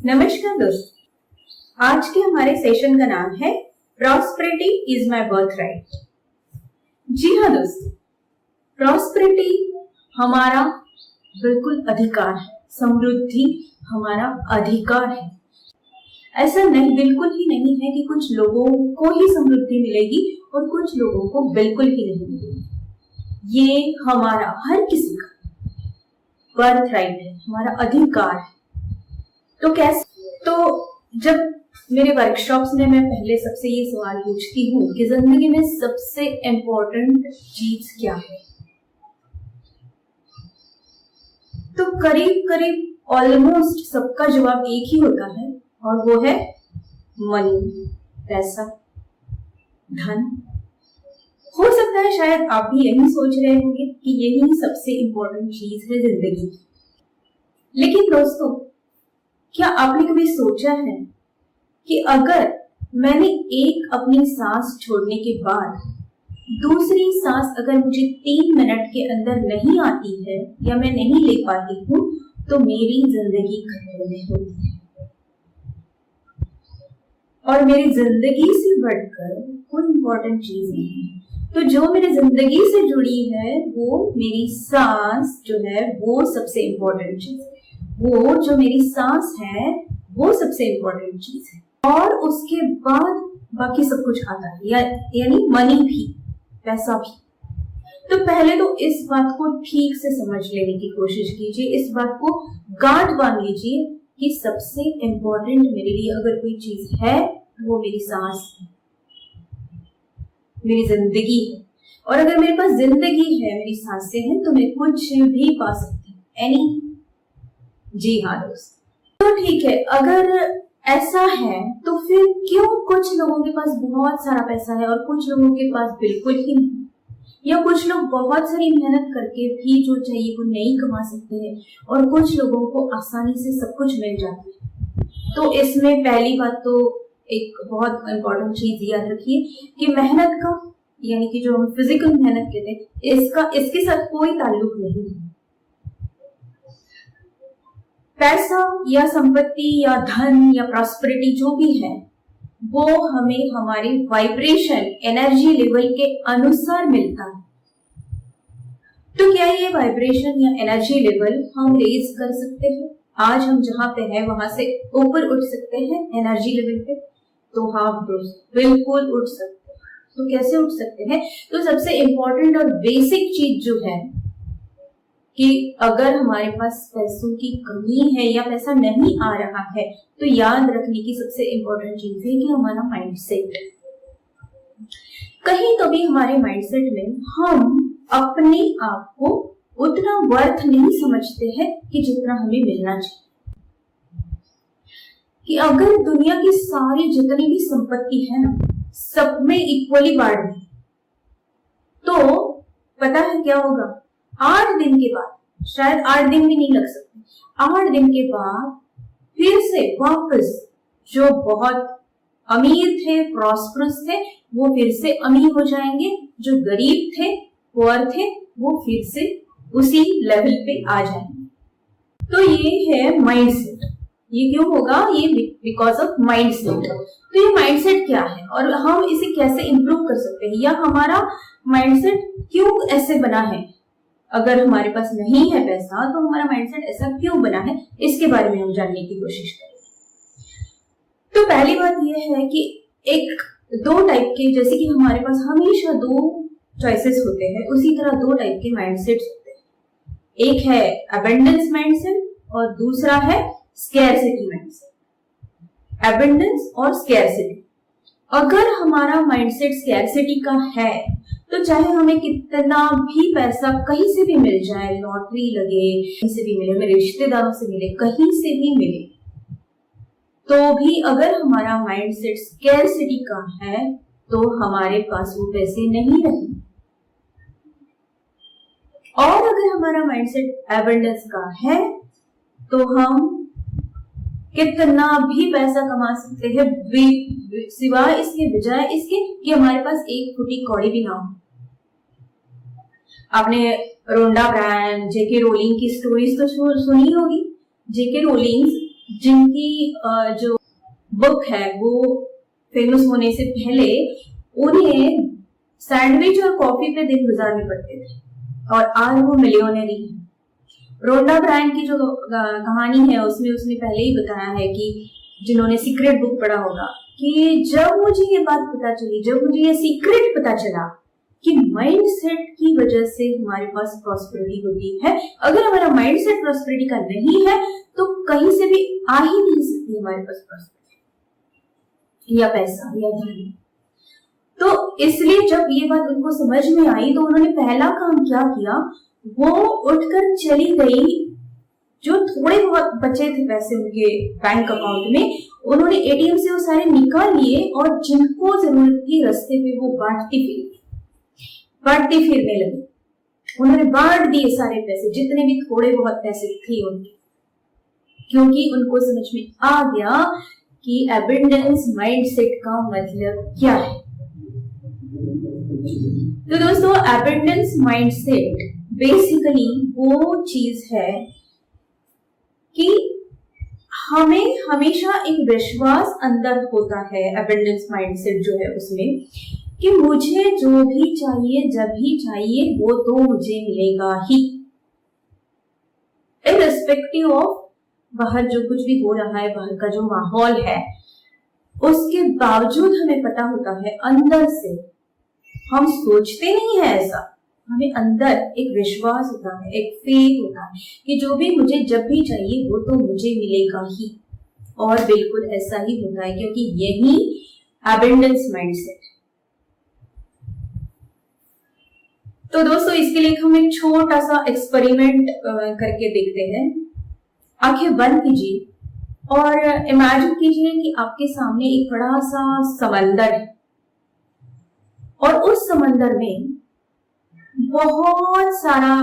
नमस्कार दोस्तों, आज के हमारे सेशन का नाम है प्रॉस्पेरिटी इज माय बर्थराइट। जी हाँ दोस्तों, प्रॉस्पेरिटी हमारा बिल्कुल अधिकार है, समृद्धि हमारा अधिकार है। ऐसा नहीं, बिल्कुल ही नहीं है कि कुछ लोगों को ही समृद्धि मिलेगी और कुछ लोगों को बिल्कुल ही नहीं मिलेगी। ये हमारा हर किसी का बर्थराइट है, हमारा अधिकार है। तो कैसे? तो जब मेरे वर्कशॉप्स में मैं पहले सबसे ये सवाल पूछती हूँ कि जिंदगी में सबसे इम्पोर्टेंट चीज क्या है, तो करीब करीब ऑलमोस्ट सबका जवाब एक ही होता है और वो है मनी, पैसा, धन। हो सकता है शायद आप भी यही सोच रहे होंगे कि यही सबसे इम्पोर्टेंट चीज है जिंदगी की। लेकिन दोस्तों, क्या आपने कभी सोचा है कि अगर मैंने एक अपनी सांस छोड़ने के बाद दूसरी सांस अगर मुझे 3 मिनट के अंदर नहीं आती है या मैं नहीं ले पाती हूँ तो मेरी जिंदगी खतरे में होती है। और मेरी जिंदगी से बढ़कर कोई इंपॉर्टेंट चीज नहीं है। तो जो मेरी जिंदगी से जुड़ी है वो मेरी सांस जो है वो सबसे इंपॉर्टेंट चीज है। वो जो मेरी सांस है वो सबसे इंपॉर्टेंट चीज है और उसके बाद बाकी सब कुछ आता है, यानी मनी भी, पैसा भी। तो पहले तो इस बात को ठीक से समझ लेने की कोशिश कीजिए, इस बात को गांठ बांध लीजिए कि सबसे इंपॉर्टेंट मेरे लिए अगर कोई चीज है तो वो मेरी सांस है, मेरी जिंदगी है। और अगर मेरे पास जिंदगी है, मेरी सांसें हैं, तो मैं कुछ भी पा सकती हूँ, एनी। जी हाँ दोस्त, तो ठीक है, अगर ऐसा है तो फिर क्यों कुछ लोगों के पास बहुत सारा पैसा है और कुछ लोगों के पास बिल्कुल ही नहीं, या कुछ लोग बहुत सारी मेहनत करके भी जो चाहिए वो नहीं कमा सकते हैं और कुछ लोगों को आसानी से सब कुछ मिल जाता है। तो इसमें पहली बात तो एक बहुत इंपॉर्टेंट चीज याद रखिए कि मेहनत का, यानी कि जो हम फिजिकल मेहनत कहते हैं, इसके साथ कोई ताल्लुक नहीं है। पैसा या संपत्ति या धन या प्रॉस्पेरिटी जो भी है वो हमें हमारे वाइब्रेशन, एनर्जी लेवल के अनुसार मिलता है। तो क्या ये वाइब्रेशन या एनर्जी लेवल हम रेज कर सकते हैं? आज हम जहां पे हैं वहां से ऊपर उठ सकते हैं एनर्जी लेवल पे? तो हाँ दोस्त, बिल्कुल उठ सकते हैं। तो कैसे उठ सकते हैं? तो सबसे इंपॉर्टेंट और बेसिक चीज जो है कि अगर हमारे पास पैसों की कमी है या पैसा नहीं आ रहा है तो याद रखने की सबसे इंपॉर्टेंट चीज है कि हमारा माइंडसेट। कहीं तो भी हमारे माइंडसेट में हम अपने आप को उतना वर्थ नहीं समझते हैं कि जितना हमें मिलना चाहिए। कि अगर दुनिया की सारी जितनी भी संपत्ति है ना, सब में इक्वली बांट दी तो पता है क्या होगा? 8 दिन के बाद, शायद 8 दिन भी नहीं लग सकते, 8 दिन के बाद फिर से वापस जो बहुत अमीर थे, प्रॉस्परस थे, वो फिर से अमीर हो जाएंगे। जो गरीब थे, पुअर थे, वो फिर से उसी लेवल पे आ जाएंगे। तो ये है माइंडसेट। ये क्यों होगा? ये बिकॉज ऑफ माइंडसेट। तो ये माइंडसेट क्या है और हम इसे कैसे इंप्रूव कर सकते हैं, या हमारा माइंडसेट क्यों ऐसे बना है? अगर हमारे पास नहीं है पैसा तो हमारा माइंडसेट ऐसा क्यों बना है, इसके बारे में हम जानने की कोशिश करेंगे। तो पहली बात यह है कि एक दो टाइप के, जैसे कि हमारे पास हमेशा 2 चॉइसेस होते हैं, उसी तरह 2 टाइप के माइंडसेट्स होते हैं। एक है अबंडेंस माइंडसेट और दूसरा है स्कैरसिटी माइंडसेट। अबंडेंस और स्कैरसिटी। अगर हमारा माइंडसेट स्कैरसिटी का है तो चाहे हमें कितना भी पैसा कहीं से भी मिल जाए, लॉटरी लगे, कहीं से भी मिले, मेरे रिश्तेदारों से मिले, कहीं से भी मिले, तो भी अगर हमारा माइंडसेट स्कैरसिटी का है तो हमारे पास वो पैसे नहीं रहेंगे। और अगर हमारा माइंडसेट एबंडेंस का है तो हम कितना भी पैसा कमा सकते हैं, सिवाय इसके, बजाय इसके कि हमारे पास एक फुटी कौड़ी भी ना हो। आपने रोंडा ब्रायन, जेके रोलिंग की स्टोरीज तो सुनी होगी। जेके रोलिंग जिनकी जो बुक है वो फेमस होने से पहले उन्हें सैंडविच और कॉफी पे दिन गुजारने पड़ते थे, और आज वो मिलियनरी है। रोंडा ब्रायन की जो कहानी है उसमें उसने पहले ही बताया है कि जिन्होंने सीक्रेट बुक पढ़ा होगा, कि जब मुझे ये बात पता चली, जब मुझे ये सीक्रेट पता चला कि माइंडसेट की वजह से हमारे पास प्रॉस्पेरिटी होती है, अगर हमारा माइंडसेट प्रॉस्पेरिटी का नहीं है तो कहीं से भी आ ही नहीं सकती हमारे पास प्रॉस्पेरिटी या पैसा या धन। तो इसलिए जब ये बात उनको समझ में आई तो उन्होंने पहला काम क्या किया, वो उठकर चली गई, जो थोड़े बहुत बचे थे पैसे उनके बैंक अकाउंट में, उन्होंने एटीएम से वो सारे निकाल लिए और जिनको जरूरत थी रास्ते पे वो बांटती फिरने लगी। उन्होंने बांट दिए सारे पैसे, जितने भी थोड़े बहुत पैसे थे उनके, क्योंकि उनको समझ में आ गया कि एबंडेंस माइंडसेट का मतलब क्या है। तो दोस्तों, एबंडेंस माइंडसेट बेसिकली वो चीज है कि हमें हमेशा एक विश्वास अंदर होता है, एबंडेंस माइंडसेट जो है उसमें, कि मुझे जो भी चाहिए जब भी चाहिए वो तो मुझे मिलेगा ही, इररिस्पेक्टिव ऑफ बाहर जो कुछ भी हो रहा है, बाहर का जो माहौल है, उसके बावजूद हमें पता होता है अंदर से, हम सोचते नहीं है ऐसा, हमें अंदर एक विश्वास होता है, एक फेथ होता है कि जो भी मुझे जब भी चाहिए वो तो मुझे मिलेगा ही। और बिल्कुल ऐसा ही होता है, क्योंकि यही एबंडेंस माइंडसेट है। तो दोस्तों, इसके लिए हम एक छोटा सा एक्सपेरिमेंट करके देखते हैं। आंखें बंद कीजिए और इमेजिन कीजिए कि आपके सामने एक बड़ा सा समंदर है और उस समंदर में बहुत सारा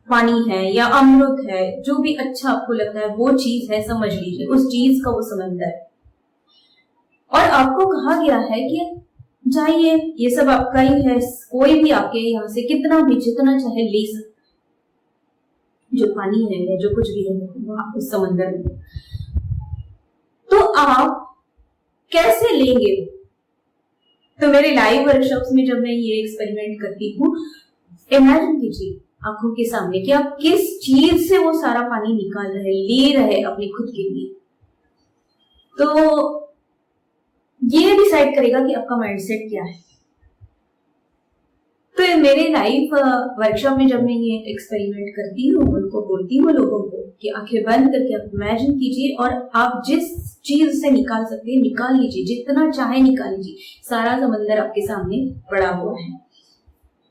पानी है या अमृत है, जो भी अच्छा आपको लगता है वो चीज है, समझ लीजिए उस चीज का वो समंदर है। और आपको कहा गया है कि जाइए, ये सब आपका ही है, कोई भी आपके यहाँ से कितना भी जितना चाहे ले सकता है, जो पानी है या जो कुछ भी है वहां उस समंदर में। तो आप कैसे लेंगे? तो मेरे लाइव वर्कशॉप्स में जब मैं ये एक्सपेरिमेंट करती हूँ, इमेजिन कीजिए आंखों के सामने कि आप किस चीज से वो सारा पानी निकाल रहे, ले रहे अपने खुद के लिए। तो ये डिसाइड करेगा कि आपका माइंडसेट क्या है। तो मेरे लाइव वर्कशॉप में जब मैं ये एक्सपेरिमेंट करती हूँ, उनको बोलती हूँ लोगों को कि आंखें बंद करके आप इमेजिन कीजिए और आप जिस चीज से निकाल सकते हैं निकाल लीजिए, जितना चाहे निकाल लीजिए, सारा समंदर आपके सामने पड़ा हुआ है।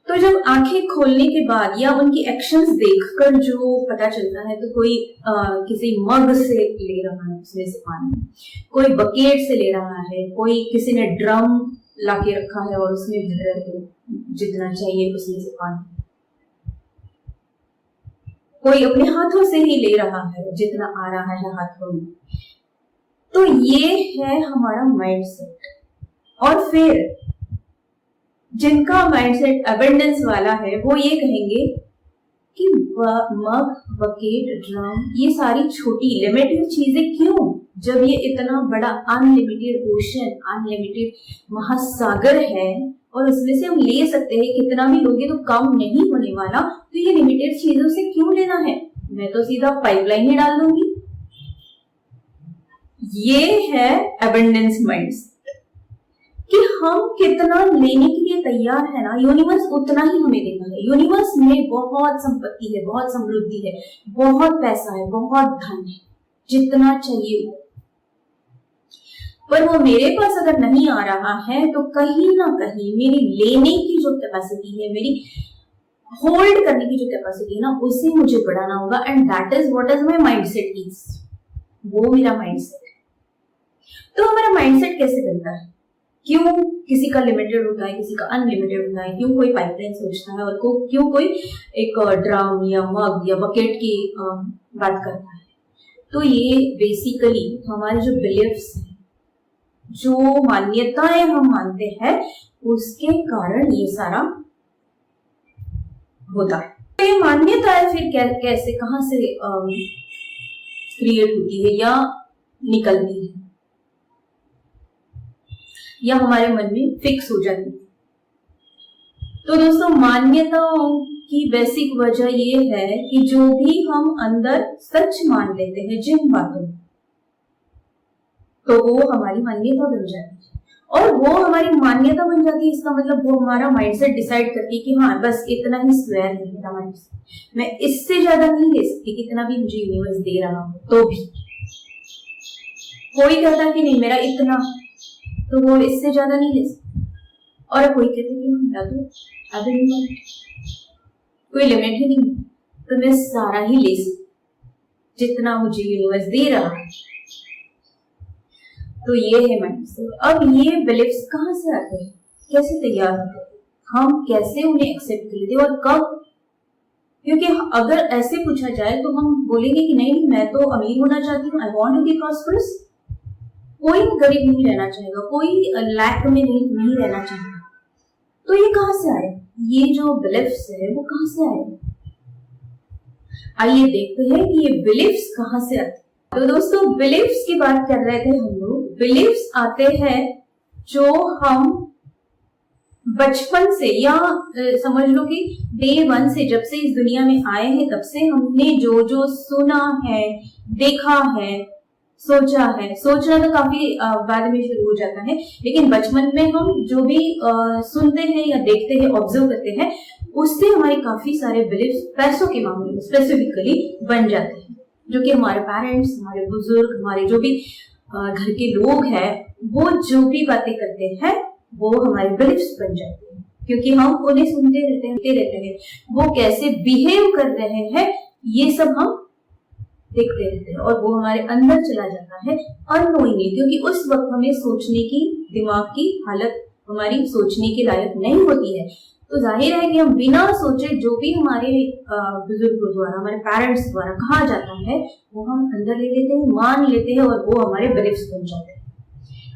तो जब आंखें खोलने के बाद या उनकी एक्शंस देखकर जो पता चलता है, तो कोई किसी मग से ले रहा है उसमें से पानी, कोई बकेट से ले रहा है, कोई किसी ने ड्रम लाके रखा है और उसमें भर रहे तो जितना चाहिए उसमें से पानी, कोई अपने हाथों से ही ले रहा है जितना आ रहा है हाथों में। तो ये है हमारा माइंडसेट। और फिर जिनका माइंडसेट अबंडेंस वाला है वो ये कहेंगे कि मग, बकेट, ड्रम, ये सारी छोटी लिमिटेड चीजें क्यों, जब ये इतना बड़ा अनलिमिटेड ओशन, अनलिमिटेड महासागर है और उसमें से हम ले सकते हैं, कितना भी लोगे तो कम नहीं होने वाला, तो ये लिमिटेड चीजों से क्यों लेना है, मैं तो सीधा पाइपलाइन ही डाल दूंगी। ये है अबंडेंस माइंडसेट कि हम कितना लेने के लिए तैयार है ना, यूनिवर्स उतना ही हमें देता है। यूनिवर्स में बहुत संपत्ति है, बहुत समृद्धि है, बहुत पैसा है, बहुत धन है, जितना चाहिए वो, पर वो मेरे पास अगर नहीं आ रहा है तो कहीं ना कहीं मेरी लेने की जो कैपेसिटी है, मेरी होल्ड करने की जो कैपेसिटी है ना, उसे मुझे बढ़ाना होगा। And that is what is my mindset is, वो मेरा माइंडसेट है। तो हमारा माइंडसेट कैसे बनता है, क्यों किसी का लिमिटेड होता है, किसी का अनलिमिटेड होता है, क्यों कोई पाइपलाइन सोचता है और क्यों कोई एक ड्रम या मग या बकेट की बात करता है। तो ये बेसिकली हमारे जो बिलीफ्स हैं, जो मान्यताएं हम मानते हैं, उसके कारण ये सारा होता है। तो ये मान्यताएं फिर कैसे, कहां से क्रिएट होती है या निकलती है या हमारे मन में फिक्स हो जाती है। तो दोस्तों, मान्यताओं की बेसिक वजह ये है कि जो भी हम अंदर सच मान लेते हैं जिन बातों में, तो वो हमारी मान्यता बन जाती है। और वो हमारी मान्यता बन जाती है, इसका मतलब वो हमारा माइंडसेट डिसाइड करती है कि हाँ बस इतना ही स्क्वायर है मेरा माइंडसेट, मैं इससे ज्यादा नहीं ले सकती, कितना भी मुझे यूनिवर्स दे रहा हो तो भी। कोई कहता कि नहीं मेरा इतना, तो वो इससे ज्यादा नहीं ले सकती। और कोई कहते कि मेरा तो अभी कोई लिमिट ही नहीं, तो मैं सारा ही ले सकती जितना मुझे यूनिवर्स दे रहा है। तो ये है माइंडसेट। अब ये बिलीफ्स कहाँ से आते हैं, कैसे तैयार होते हैं, हम कैसे उन्हें एक्सेप्ट करते हैं और कब? क्योंकि अगर ऐसे पूछा जाए तो हम बोलेंगे कि नहीं मैं तो अमीर होना चाहती हूँ, I want to be prosperous. कोई गरीब नहीं रहना चाहेगा, कोई लैक में नहीं रहना चाहेगा। तो ये कहाँ से आए, ये जो बिलीफ्स है वो कहाँ से आए? आइए देखते हैं कि ये बिलीफ्स कहाँ से आते हैं। तो दोस्तों, बिलीफ्स की बात कर रहे थे हम लोग। बिलीफ्स आते हैं जो हम बचपन से या समझ लो कि डे वन से, जब से इस दुनिया में आए हैं तब से हमने जो जो सुना है, देखा है, सोचा है। सोचना तो काफी बाद में शुरू हो जाता है, लेकिन बचपन में हम जो भी सुनते हैं या देखते हैं, ऑब्जर्व करते हैं, उससे हमारे काफी सारे बिलीफ्स पैसों के मामले में स्पेसिफिकली बन जाते हैं, जो कि हमारे पेरेंट्स, हमारे बुजुर्ग, हमारे जो भी घर के लोग हैं, वो जो भी बातें करते हैं वो हमारे बिलीफ्स बन जाते हैं, क्योंकि हम उन्हें सुनते रहते हैं। वो कैसे बिहेव कर रहे हैं ये सब हम देखते रहते हैं और वो हमारे अंदर चला जाता है अननोइंगली, क्योंकि उस वक्त हमें सोचने की, दिमाग की हालत हमारी सोचने के लायक नहीं होती है। तो जाहिर है कि हम बिना सोचे जो भी हमारे बुजुर्गों द्वारा, हमारे पेरेंट्स द्वारा कहा जाता है वो हम अंदर ले लेते हैं, मान लेते हैं और वो हमारे बिलीफ्स बन जाते हैं।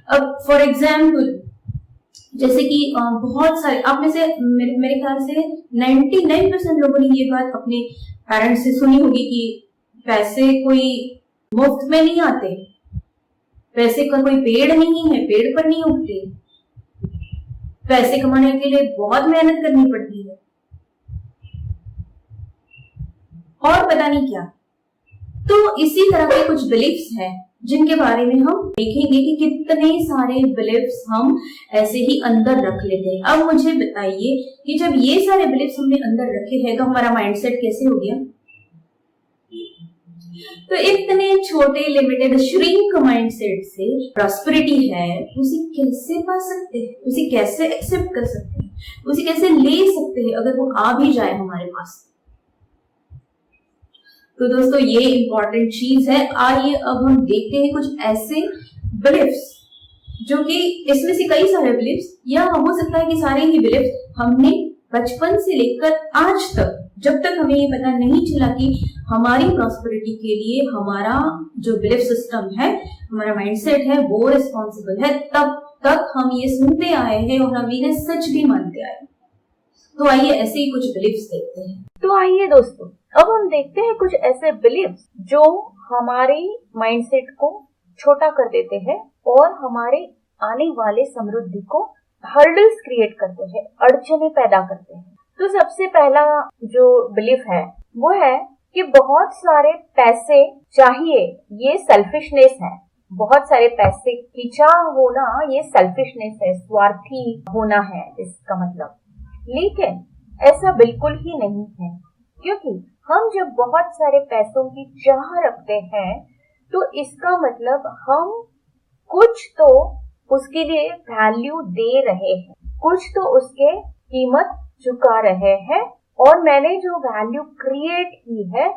अब फॉर एग्जाम्पल, जैसे कि बहुत सारे आप में से, मेरे ख्याल से 99% लोगों ने ये बात अपने पेरेंट्स से सुनी होगी कि पैसे कोई मुफ्त में नहीं आते, पैसे का कोई पेड़ नहीं है, पेड़ पर नहीं उगते, पैसे कमाने के लिए बहुत मेहनत करनी पड़ती है और पता नहीं क्या। तो इसी तरह के कुछ बिलीफ्स हैं जिनके बारे में हम देखेंगे कि कितने सारे बिलीफ्स हम ऐसे ही अंदर रख लेते हैं। अब मुझे बताइए कि जब ये सारे बिलीफ्स हमने अंदर रखे हैं तो हमारा माइंडसेट कैसे हो गया? तो इतने छोटे लिमिटेड श्रिंक माइंडसेट से प्रॉस्पेरिटी है, उसे कैसे पा सकते हैं, उसे कैसे एक्सेप्ट कर सकते हैं, उसे कैसे ले सकते हैं अगर वो आ भी जाए हमारे पास? तो दोस्तों, ये इंपॉर्टेंट चीज है। आइए अब हम देखते हैं कुछ ऐसे बिलीफ्स जो कि, इसमें से कई सारे बिलीफ्स, या हो सकता है कि सारे ही बिलीफ्स हमने बचपन से लेकर आज तक, जब तक हमें ये पता नहीं चला कि हमारी प्रॉस्पेरिटी के लिए हमारा जो बिलीफ सिस्टम है, हमारा माइंडसेट है, वो रिस्पॉन्सिबल है, तब तक हम ये सुनते आए हैं और हम इन्हें सच भी मानते आए। तो आइए ऐसे ही कुछ बिलीफ्स देखते हैं। तो आइए दोस्तों, अब हम देखते हैं कुछ ऐसे बिलीफ्स जो हमारे माइंडसेट को छोटा कर देते हैं और हमारे आने वाले समृद्धि को हर्डल्स क्रिएट करते हैं, अड़चने पैदा करते हैं। तो सबसे पहला जो बिलीफ है वो है कि बहुत सारे पैसे चाहिए, ये सेल्फिशनेस है। बहुत सारे पैसे की चाह होना ये सेल्फिशनेस है, स्वार्थी होना है इसका मतलब। लेकिन ऐसा बिल्कुल ही नहीं है, क्योंकि हम जब बहुत सारे पैसों की चाह रखते हैं तो इसका मतलब हम कुछ तो उसके लिए वैल्यू दे रहे हैं, कुछ तो उसके कीमत चुका रहे हैं, और मैंने जो वैल्यू क्रिएट की है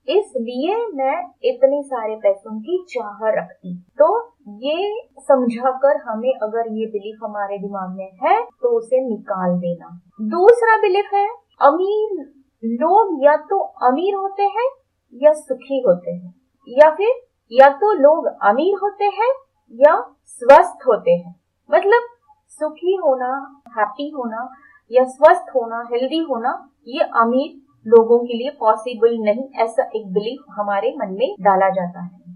इसलिए मैं इतने सारे पैसों की चाह रखती। तो ये समझाकर हमें, अगर ये बिलीफ हमारे दिमाग में है तो उसे निकाल देना। दूसरा बिलीफ है, अमीर लोग या तो अमीर होते हैं या सुखी होते हैं, या फिर या तो लोग अमीर होते हैं या स्वस्थ होते हैं। मतलब सुखी होना, हैप्पी होना या स्वस्थ होना, हेल्दी होना, ये अमीर लोगों के लिए पॉसिबल नहीं, ऐसा एक बिलीफ हमारे मन में डाला जाता है।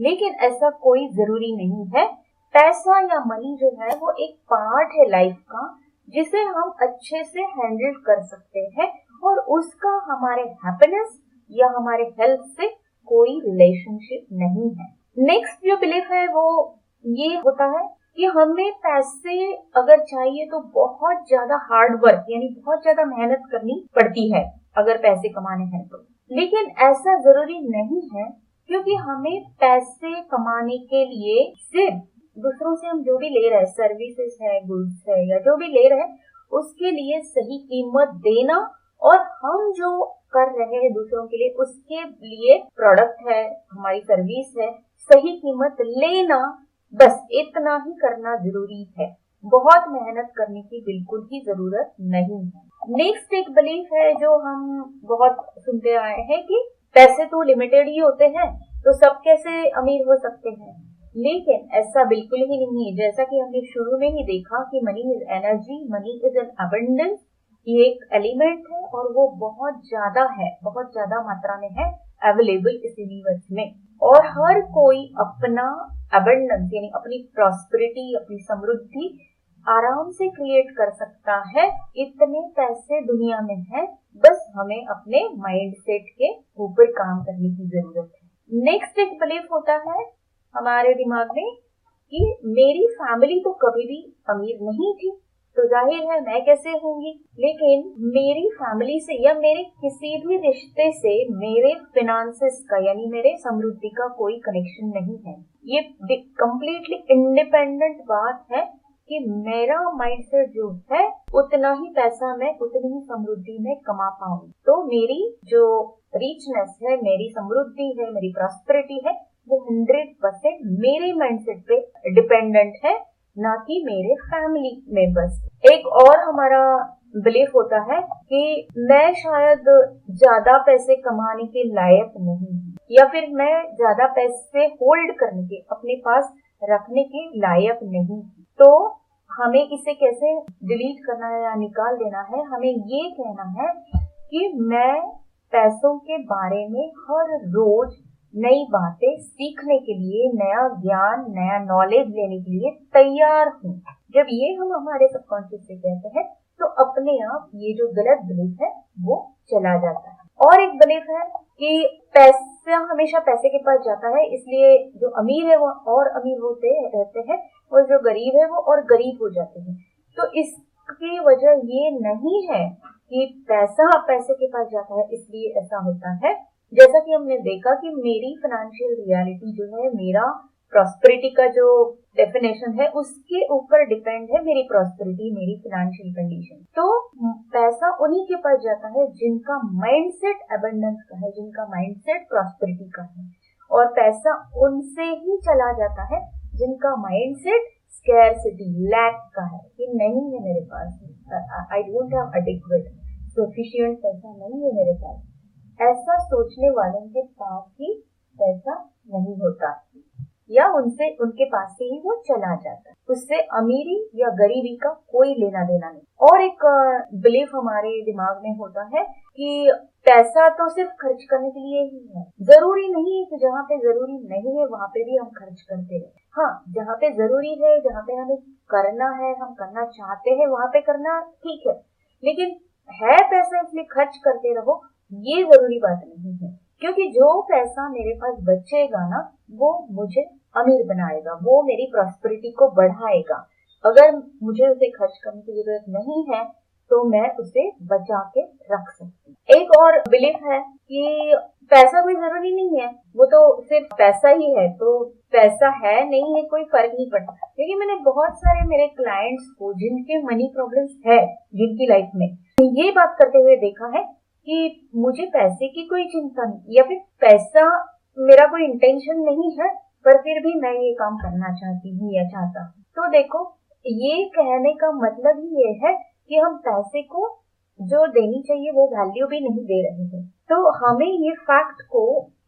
लेकिन ऐसा कोई जरूरी नहीं है। पैसा या मनी जो है वो एक पार्ट है लाइफ का, जिसे हम अच्छे से हैंडल कर सकते हैं और उसका हमारे हैप्पीनेस या हमारे हेल्थ से कोई रिलेशनशिप नहीं है। नेक्स्ट जो बिलीफ है वो ये होता है कि हमें पैसे अगर चाहिए तो बहुत ज्यादा हार्ड वर्क यानी बहुत ज्यादा मेहनत करनी पड़ती है अगर पैसे कमाने हैं तो। लेकिन ऐसा जरूरी नहीं है, क्योंकि हमें पैसे कमाने के लिए सिर्फ दूसरों से हम जो भी ले रहे हैं, सर्विसेज है, गुड्स है या जो भी ले रहे हैं, उसके लिए सही कीमत देना और हम जो कर रहे हैं दूसरों के लिए उसके लिए प्रोडक्ट है, हमारी सर्विस है, सही कीमत लेना, बस इतना ही करना जरूरी है। बहुत मेहनत करने की बिल्कुल ही जरूरत नहीं है। नेक्स्ट एक बिलीफ है जो हम बहुत सुनते आए हैं कि पैसे तो लिमिटेड ही होते हैं तो सब कैसे अमीर हो सकते हैं, लेकिन ऐसा बिल्कुल ही नहीं है। जैसा कि हमने शुरू में ही देखा कि money is energy, money is an abundance, ये एक एलिमेंट है और वो बहुत ज्यादा है, बहुत ज्यादा मात्रा में है अवेलेबल इस यूनिवर्स में। और हर कोई अपना अबंडेंस यानी अपनी प्रॉस्पेरिटी, अपनी समृद्धि आराम से क्रिएट कर सकता है। इतने पैसे दुनिया में है, बस हमें अपने माइंडसेट के ऊपर काम करने की जरूरत है। नेक्स्ट एक बिलीफ होता है हमारे दिमाग में कि मेरी फैमिली तो कभी भी अमीर नहीं थी, तो जाहिर है मैं कैसे होंगी। लेकिन मेरी फैमिली से या मेरे किसी भी रिश्ते से मेरे फिनांसेस का यानी मेरे समृद्धि का कोई कनेक्शन नहीं है। ये कंप्लीटली इंडिपेंडेंट बात है कि मेरा माइंडसेट जो है उतना ही पैसा मैं उतनी ही समृद्धि में कमा पाऊं। तो मेरी जो रिचनेस है, मेरी समृद्धि है, मेरी प्रॉस्पेरिटी है, वो 100% मेरे माइंडसेट पे डिपेंडेंट है, ना कि मेरे फैमिली मेंबर्स। एक और हमारा बिलीफ होता है कि मैं शायद ज्यादा पैसे कमाने के लायक नहीं हूँ, या फिर मैं ज्यादा पैसे होल्ड करने के, अपने पास रखने के लायक नहीं। तो हमें इसे कैसे डिलीट करना है या निकाल देना है, हमें ये कहना है कि मैं पैसों के बारे में हर रोज नई बातें सीखने के लिए, नया ज्ञान, नया नॉलेज लेने के लिए तैयार हूँ। जब ये हम हमारे सबकॉन्शियस से कहते हैं तो अपने आप ये जो गलत बिलीफ है वो चला जाता है। और एक बिलीफ है कि पैसा हमेशा पैसे के पास जाता है, इसलिए जो अमीर है वो और अमीर होते रहते हैं और जो गरीब है वो और गरीब हो जाते हैं। तो इसकी वजह ये नहीं है कि पैसा पैसे के पास जाता है इसलिए ऐसा होता है। जैसा कि हमने देखा कि मेरी फाइनेंशियल रियलिटी जो है, मेरा प्रॉस्पेरिटी का जो डेफिनेशन है उसके ऊपर डिपेंड है मेरी प्रॉस्पेरिटी, मेरी फाइनेंशियल कंडीशन। तो पैसा उन्हीं के पास जाता है जिनका माइंडसेट अबंडेंस का है, जिनका माइंडसेट प्रॉस्पेरिटी का है, और पैसा उनसे ही चला जाता है जिनका माइंडसेट स्कैरसिटी, लैक का है, कि नहीं है मेरे पास, I don't have adequate, sufficient पैसा नहीं है मेरे पास। ऐसा सोचने वालों के पास ही पैसा नहीं होता या उनसे उनके पास से ही वो चला जाता है, उससे अमीरी या गरीबी का कोई लेना देना नहीं। और एक बिलीफ हमारे दिमाग में होता है कि पैसा तो सिर्फ खर्च करने के लिए ही है। जरूरी नहीं है कि जहाँ पे जरूरी नहीं है वहाँ पे भी हम खर्च करते रहे। हाँ, जहाँ पे जरूरी है, जहाँ पे हमें करना है, हम करना चाहते हैं, वहाँ पे करना ठीक है, लेकिन है पैसा इसलिए खर्च करते रहो, ये जरूरी बात नहीं है। क्योंकि जो पैसा मेरे पास बचेगा ना, वो मुझे अमीर बनाएगा, वो मेरी प्रॉस्पेरिटी को बढ़ाएगा। अगर मुझे उसे खर्च करने की जरूरत नहीं है तो मैं उसे बचा के रख सकती हूँ। एक और बिलीफ है कि पैसा कोई जरूरी नहीं है, वो तो सिर्फ पैसा ही है, तो पैसा है नहीं है कोई फर्क नहीं पड़ता। क्योंकि मैंने बहुत सारे मेरे क्लाइंट्स को जिनके मनी प्रॉब्लम्स है, जिनकी लाइफ में, ये बात करते हुए देखा है कि मुझे पैसे की कोई चिंता नहीं, या फिर पैसा मेरा कोई इंटेंशन नहीं है, पर फिर भी मैं ये काम करना चाहती हूँ या चाहता हूँ। तो देखो, ये कहने का मतलब ही ये है कि हम पैसे को जो देनी चाहिए वो वैल्यू भी नहीं दे रहे हैं। तो हमें ये फैक्ट को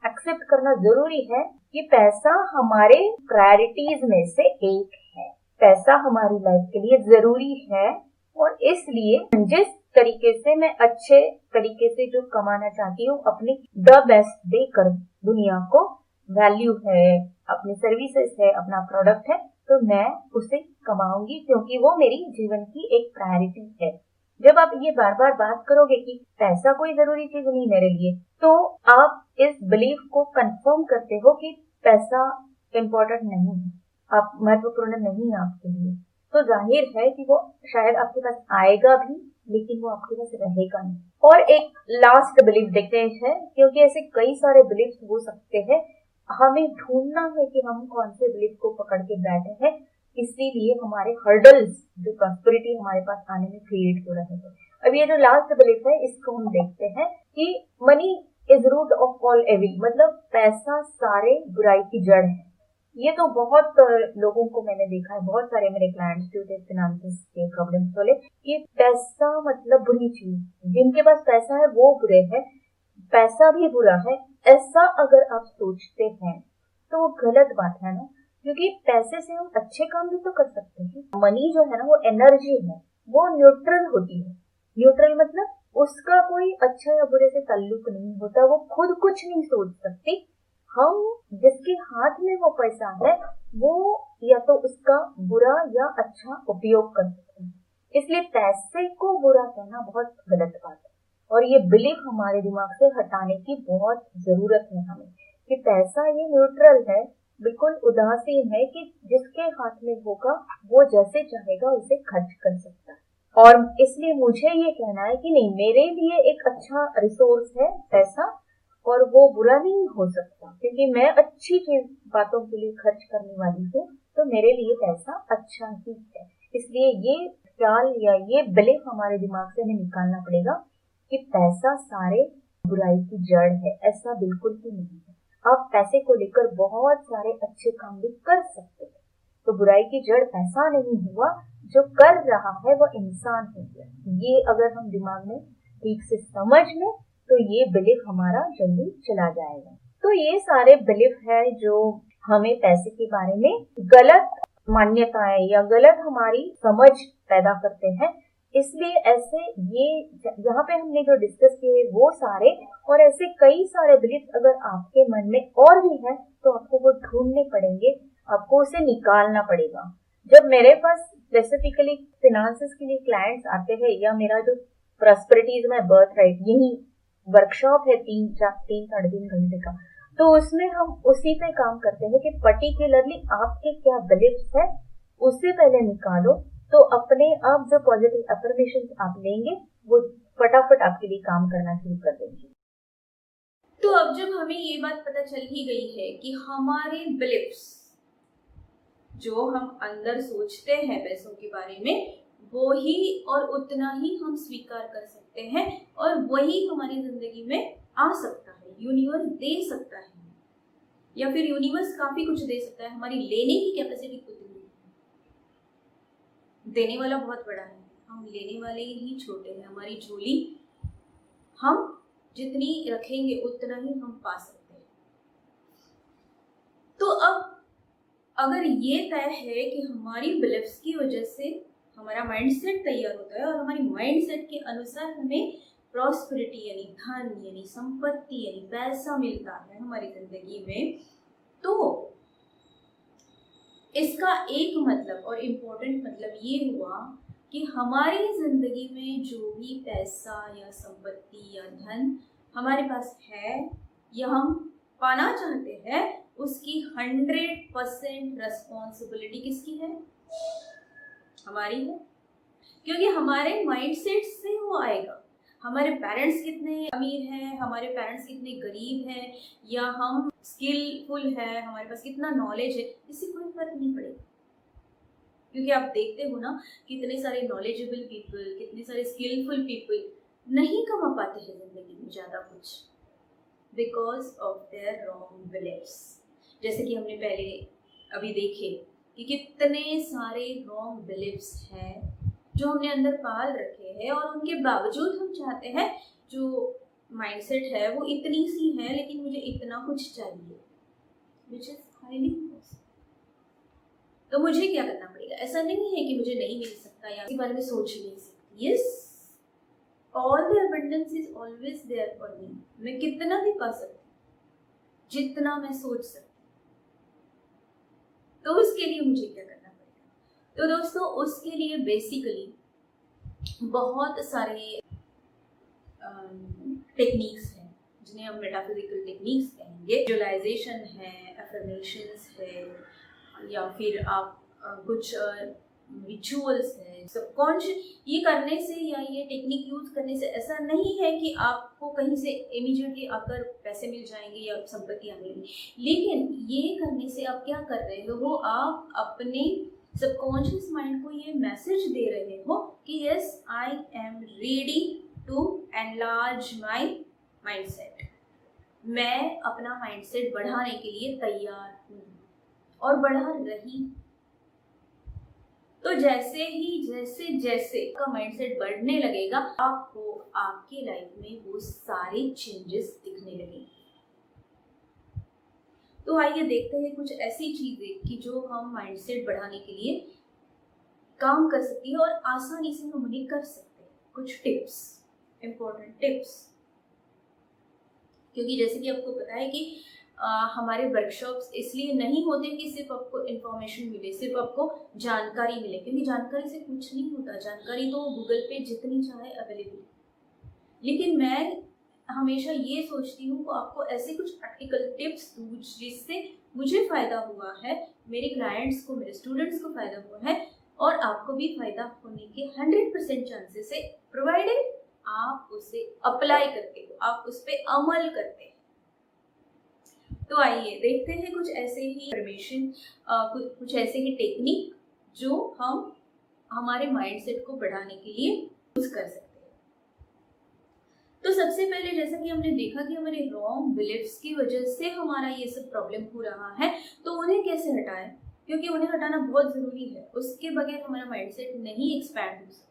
एक्सेप्ट करना जरूरी है कि पैसा हमारे प्रायोरिटीज में से एक है। पैसा हमारी लाइफ के लिए जरूरी है और इसलिए जिस तरीके से मैं अच्छे तरीके से जो कमाना चाहती हूँ, अपनी द बेस्ट देकर दुनिया को, वैल्यू है, अपनी सर्विसेज है, अपना प्रोडक्ट है, तो मैं उसे कमाऊंगी क्योंकि वो मेरी जीवन की एक प्रायोरिटी है। जब आप ये बार बार बात करोगे कि पैसा कोई जरूरी चीज नहीं मेरे लिए, तो आप इस बिलीफ को कंफर्म करते हो कि पैसा इम्पोर्टेंट नहीं है, आप महत्वपूर्ण नहीं है आपके लिए। तो जाहिर है कि वो शायद आपके पास आएगा भी, लेकिन वो आपके पास रहेगा नहीं। और एक लास्ट बिलीफ देखते हैं, क्योंकि ऐसे कई सारे बिलीफ हो सकते हैं, हमें ढूंढना है कि हम कौन से बिलीफ को पकड़ के बैठे हैं, इसीलिए हमारे हर्डल्स जो प्रॉस्पेरिटी हमारे पास आने में क्रिएट हो रहे हैं। अब ये जो लास्ट बिलीफ है इसको हम देखते हैं कि money is root of all evil, मतलब पैसा सारे बुराई की जड़ है। ये तो बहुत लोगों को मैंने देखा है, बहुत सारे मेरे क्लाइंट्स जो थे फाइनेंस के प्रॉब्लम्स वाले, कि पैसा मतलब बुरी चीज, जिनके पास पैसा है वो बुरे हैं, पैसा भी बुरा है, ऐसा अगर आप सोचते हैं तो वो गलत बात है ना, क्योंकि पैसे से हम अच्छे काम भी तो कर सकते हैं। मनी जो है ना वो एनर्जी है, वो न्यूट्रल होती है। न्यूट्रल मतलब उसका कोई अच्छा या बुरे से ताल्लुक नहीं होता, वो खुद कुछ नहीं सोच सकती। हम जिसके हाथ में वो पैसा है वो या तो उसका बुरा या अच्छा उपयोग कर सकते हैं, इसलिए पैसे को बुरा कहना बहुत गलत बात है। और ये बिलीफ हमारे दिमाग से हटाने की बहुत जरूरत है हमें, कि पैसा ये न्यूट्रल है, बिल्कुल उदासीन है, कि जिसके हाथ में होगा वो जैसे चाहेगा उसे खर्च कर सकता है। और इसलिए मुझे ये कहना है कि नहीं, मेरे लिए एक अच्छा रिसोर्स है पैसा, और वो बुरा नहीं हो सकता, क्योंकि मैं अच्छी चीज बातों के लिए खर्च करने वाली हूँ, तो मेरे लिए पैसा अच्छा ही है। इसलिए ये ख्याल या ये बिलीफ हमारे दिमाग से हमें निकालना पड़ेगा कि पैसा सारे बुराई की जड़ है, ऐसा बिल्कुल भी नहीं है। आप पैसे को लेकर बहुत सारे अच्छे काम भी कर सकते हैं, तो बुराई की जड़ पैसा नहीं हुआ, जो कर रहा है वो इंसान हो गया। ये अगर हम दिमाग में ठीक से समझ लें तो ये बिलीफ हमारा जल्दी चला जाएगा। तो ये सारे बिलीफ है जो हमें पैसे के बारे में गलत मान्यताएं या गलत हमारी समझ पैदा करते हैं। इसलिए ऐसे ये यहाँ पे हमने जो डिस्कस किए वो सारे और ऐसे कई सारे बिलीफ अगर आपके मन में और भी है तो आपको वो ढूंढने पड़ेंगे, आपको उसे निकालना पड़ेगा। जब मेरे पास स्पेसिफिकली फाइनेंसेस के लिए क्लाइंट्स आते हैं, या मेरा जो prosperity is my birth right यही वर्कशॉप है 3-3.5 घंटे का, तो उसमें हम उसी पे काम करते हैं कि पर्टिकुलरली आपके क्या बिलीफ्स है उससे पहले निकालो, तो अपने आप जो पॉजिटिव अफर्मेशन आप लेंगे वो फटाफट आपके लिए काम करना शुरू कर देंगे। तो अब जब हमें ये बात पता चल ही गई है कि हमारे बिलीफ्स जो हम अंदर सोचते हैं पैसों के बारे में, वो ही और उतना ही हम स्वीकार कर सकते हैं और वही हमारी जिंदगी में आ सकता है, यूनिवर्स दे सकता है, या फिर यूनिवर्स काफी कुछ दे सकता है। हमारी लेने की कैपेसिटी कितनी है, देने वाला बहुत बड़ा है, हम लेने वाले ही छोटे हैं। हमारी झोली हम जितनी रखेंगे उतना ही हम पा सकते हैं। तो अब अगर ये तय है कि हमारी बिलीफ्स की वजह से हमारा माइंडसेट तैयार होता है और हमारी माइंडसेट के अनुसार हमें प्रॉस्पेरिटी यानी धन यानी संपत्ति यानी पैसा मिलता है हमारी जिंदगी में, तो इसका एक मतलब और इम्पोर्टेंट मतलब ये हुआ कि हमारी जिंदगी में जो भी पैसा या संपत्ति या धन हमारे पास है या हम पाना चाहते हैं, उसकी 100% रेस्पॉन्सिबिलिटी किसकी है? हमारी है, क्योंकि हमारे माइंडसेट से वो आएगा। हमारे पेरेंट्स कितने अमीर हैं, हमारे पेरेंट्स कितने गरीब हैं, या हम स्किलफुल है, हमारे पास कितना नॉलेज है, इससे कोई फर्क नहीं पड़ेगा। क्योंकि आप देखते हो ना, कितने सारे नॉलेजेबल पीपल, कितने सारे स्किलफुल पीपल नहीं कमा पाते हैं जिंदगी में ज़्यादा कुछ, because of their wrong beliefs. जैसे कि हमने पहले अभी देखे कि कितने सारे रॉन्ग बिलीफ्स हैं जो हमने अंदर पाल रखे हैं, और उनके बावजूद हम चाहते हैं जो माइंडसेट है वो इतनी सी है लेकिन मुझे इतना कुछ चाहिए, which is highly impossible। तो मुझे क्या करना पड़ेगा? ऐसा नहीं है कि मुझे नहीं मिल सकता या इसके बारे में सोच नहीं सकती। Yes, all the abundance is always there for me. मैं कितना भी पा सकती हूँ, जितना मैं सोच सकती, तो उसके लिए मुझे क्या करना पड़ेगा? तो दोस्तों, उसके लिए बेसिकली बहुत सारे टेक्निक्स हैं जिन्हें हम मेटाफिजिकल टेक्निक्स कहेंगे। विजुअलाइजेशन है, अफर्मेशंस है, या फिर आप कुछ रिचुअल्स है, सबकॉन्शियस। ये करने से या ये टेक्निक यूज करने से ऐसा नहीं है कि आपको कहीं से इमीडिएटली आकर पैसे मिल जाएंगे या संपत्ति आ जाएगी, लेकिन ये करने से आप क्या कर रहे हो, आप अपने सबकॉन्शियस माइंड को ये मैसेज दे रहे हो कि yes, I am ready to enlarge my mindset. मैं अपना माइंडसेट बढ़ाने के लिए तैयार हूँ और बढ़ा रही। तो जैसे आपका माइंडसेट बढ़ने लगेगा, आपको आपके लाइफ में वो सारे चेंजेस दिखने लगेंगे। तो आइए देखते हैं कुछ ऐसी चीजें कि जो हम माइंडसेट बढ़ाने के लिए काम कर सकती है और आसानी से हम उन्हें कर सकते हैं। कुछ टिप्स, इंपॉर्टेंट टिप्स, क्योंकि जैसे कि आपको पता है कि हमारे वर्कशॉप्स इसलिए नहीं होते कि सिर्फ आपको इन्फॉर्मेशन मिले, सिर्फ आपको जानकारी मिले, क्योंकि जानकारी से कुछ नहीं होता। जानकारी तो गूगल पे जितनी चाहे अवेलेबल, लेकिन मैं हमेशा ये सोचती हूँ कि आपको ऐसे कुछ प्रैक्टिकल टिप्स दूँ जिससे मुझे फ़ायदा हुआ है, मेरे क्लाइंट्स को, मेरे स्टूडेंट्स को फ़ायदा हुआ है और आपको भी फ़ायदा होने के 100% चांसेस है, प्रोवाइडेड आप उसे अप्लाई करते हो, आप उस पर अमल करते हैं। तो आइए देखते हैं कुछ ऐसे ही इन्फॉर्मेशन, कुछ ऐसे ही टेक्निक जो हम हमारे माइंडसेट को बढ़ाने के लिए यूज कर सकते हैं। तो सबसे पहले, जैसा कि हमने देखा कि हमारे रॉन्ग बिलीफ्स की वजह से हमारा ये सब प्रॉब्लम हो रहा है, तो उन्हें कैसे हटाएं, क्योंकि उन्हें हटाना बहुत ज़रूरी है। उसके बगैर हमारा माइंडसेट नहीं एक्सपैंड हो सकता।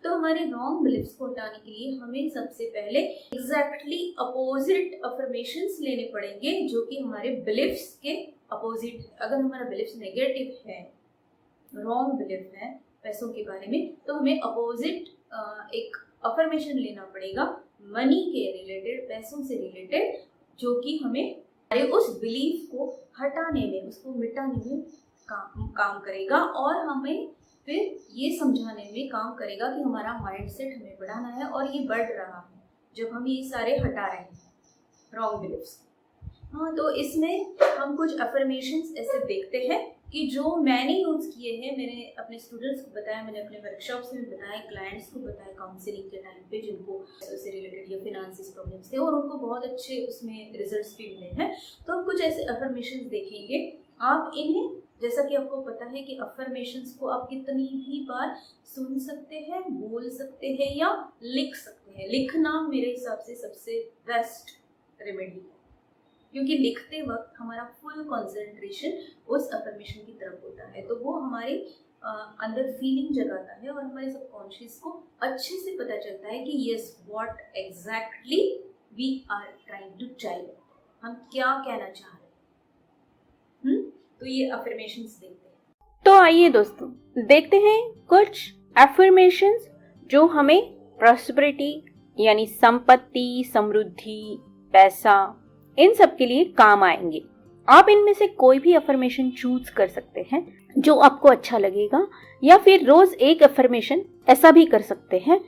तो हमारे रॉन्ग बिलीफ्स को हटाने के लिए हमें सबसे पहले एग्जैक्टली अपोजिट अफर्मेशंस लेने पड़ेंगे जो कि हमारे बिलीफ्स के अपोजिट है। अगर हमारा बिलीफ्स नेगेटिव है, रॉन्ग बिलीफ है पैसों के बारे में, तो हमें अपोजिट एक अफर्मेशन लेना पड़ेगा मनी के रिलेटेड, पैसों से रिलेटेड, जो कि हमें उस बिलीफ को हटाने में, उसको मिटाने में काम करेगा और हमें फिर ये समझाने में काम करेगा कि हमारा माइंडसेट हमें बढ़ाना है और ये बढ़ रहा है जब हम ये सारे हटा रहे हैं रॉन्ग बिलीफ्स। हाँ, तो इसमें हम कुछ अफर्मेशंस ऐसे देखते हैं कि जो मैंने यूज़ किए हैं, मैंने अपने स्टूडेंट्स को बताया, मैंने अपने वर्कशॉप्स में बताया, क्लाइंट्स को बताया काउंसलिंग के टाइम पे, जिनको उससे रिलेटेड या फिनेंशियल प्रॉब्लम्स थे और उनको बहुत अच्छे उसमें रिजल्ट्स भी मिले हैं। तो हम कुछ ऐसे अफर्मेशंस देखेंगे। आप इन्हें, जैसा कि आपको पता है कि अफर्मेशंस को आप कितनी भी बार सुन सकते हैं, बोल सकते हैं या लिख सकते हैं। लिखना मेरे हिसाब से सबसे बेस्ट रेमेडी है, क्योंकि लिखते वक्त हमारा फुल कंसंट्रेशन उस अफर्मेशन की तरफ होता है, तो वो हमारे अंदर फीलिंग जगाता है और हमारे सबकॉन्शियस को अच्छे से पता चलता है कि yes, what exactly we are trying to tell, हम क्या कहना चाह रहे हैं। तो ये अफर्मेशंस देखते हैं। तो आइए दोस्तों, देखते हैं कुछ अफर्मेशंस जो हमें प्रॉस्पेरिटी यानी संपत्ति, समृद्धि, पैसा, इन सब के लिए काम आएंगे। आप इनमें से कोई भी अफर्मेशन चूज कर सकते हैं जो आपको अच्छा लगेगा, या फिर रोज एक अफर्मेशन ऐसा भी कर सकते हैं,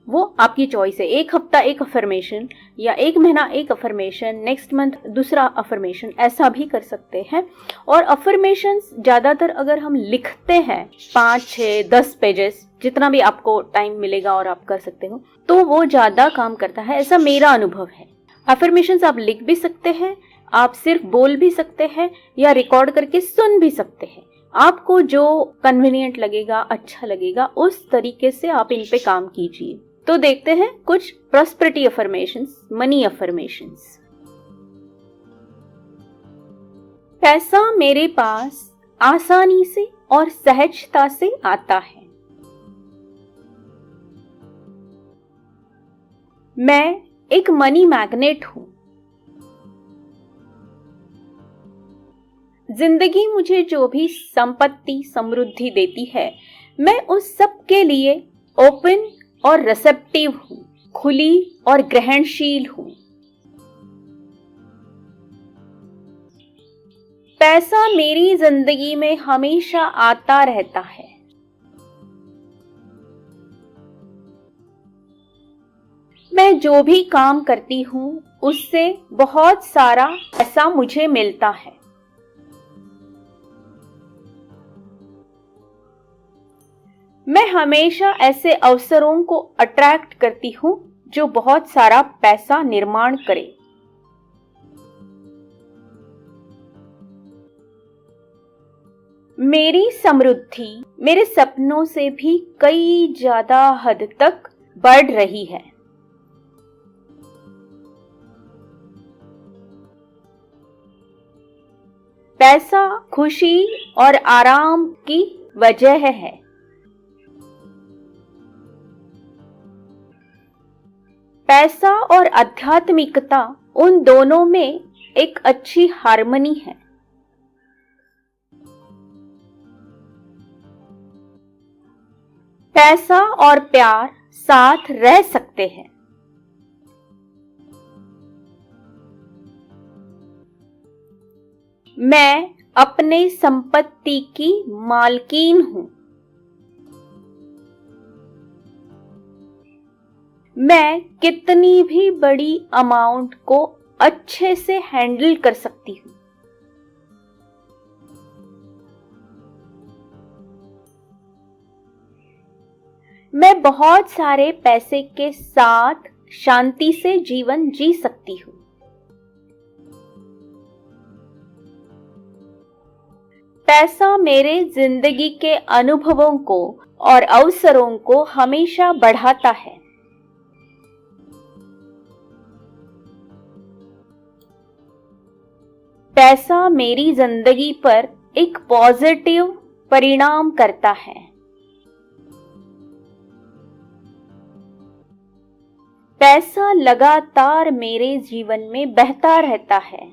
वो आपकी चॉइस है। एक हफ्ता एक अफर्मेशन या एक महीना एक अफर्मेशन, नेक्स्ट मंथ दूसरा अफर्मेशन, ऐसा भी कर सकते हैं। और अफर्मेशंस ज़्यादातर अगर हम लिखते हैं 5, 6, 10 पेजेस, जितना भी आपको टाइम मिलेगा और आप कर सकते हो, तो वो ज़्यादा काम करता है, ऐसा मेरा अनुभव है। अफर्मेशंस आप लिख भी सकते हैं, आप सिर्फ बोल भी सकते हैं या रिकॉर्ड करके सुन भी सकते हैं। आपको जो कन्वीनियंट लगेगा, अच्छा लगेगा, उस तरीके से आप इन पे काम कीजिए। तो देखते हैं कुछ प्रॉस्पेरिटी अफर्मेशंस, मनी अफर्मेशंस। पैसा मेरे पास आसानी से और सहजता से आता है। मैं एक मनी मैग्नेट हूं। जिंदगी मुझे जो भी संपत्ति, समृद्धि देती है, मैं उस सब के लिए ओपन और रिसेप्टिव हूं, खुली और ग्रहणशील हूं। पैसा मेरी जिंदगी में हमेशा आता रहता है। मैं जो भी काम करती हूँ उससे बहुत सारा पैसा मुझे मिलता है। मैं हमेशा ऐसे अवसरों को अट्रैक्ट करती हूँ जो बहुत सारा पैसा निर्माण करे। मेरी समृद्धि मेरे सपनों से भी कई ज्यादा हद तक बढ़ रही है। पैसा खुशी और आराम की वजह है। पैसा और आध्यात्मिकता, उन दोनों में एक अच्छी हार्मनी है। पैसा और प्यार साथ रह सकते हैं। मैं अपने संपत्ति की मालकीन हूं। मैं कितनी भी बड़ी अमाउंट को अच्छे से हैंडल कर सकती हूं। मैं बहुत सारे पैसे के साथ शांति से जीवन जी सकती हूं। पैसा मेरे जिंदगी के अनुभवों को और अवसरों को हमेशा बढ़ाता है। पैसा मेरी जिंदगी पर एक पॉजिटिव परिणाम करता है। पैसा लगातार मेरे जीवन में बहता रहता है।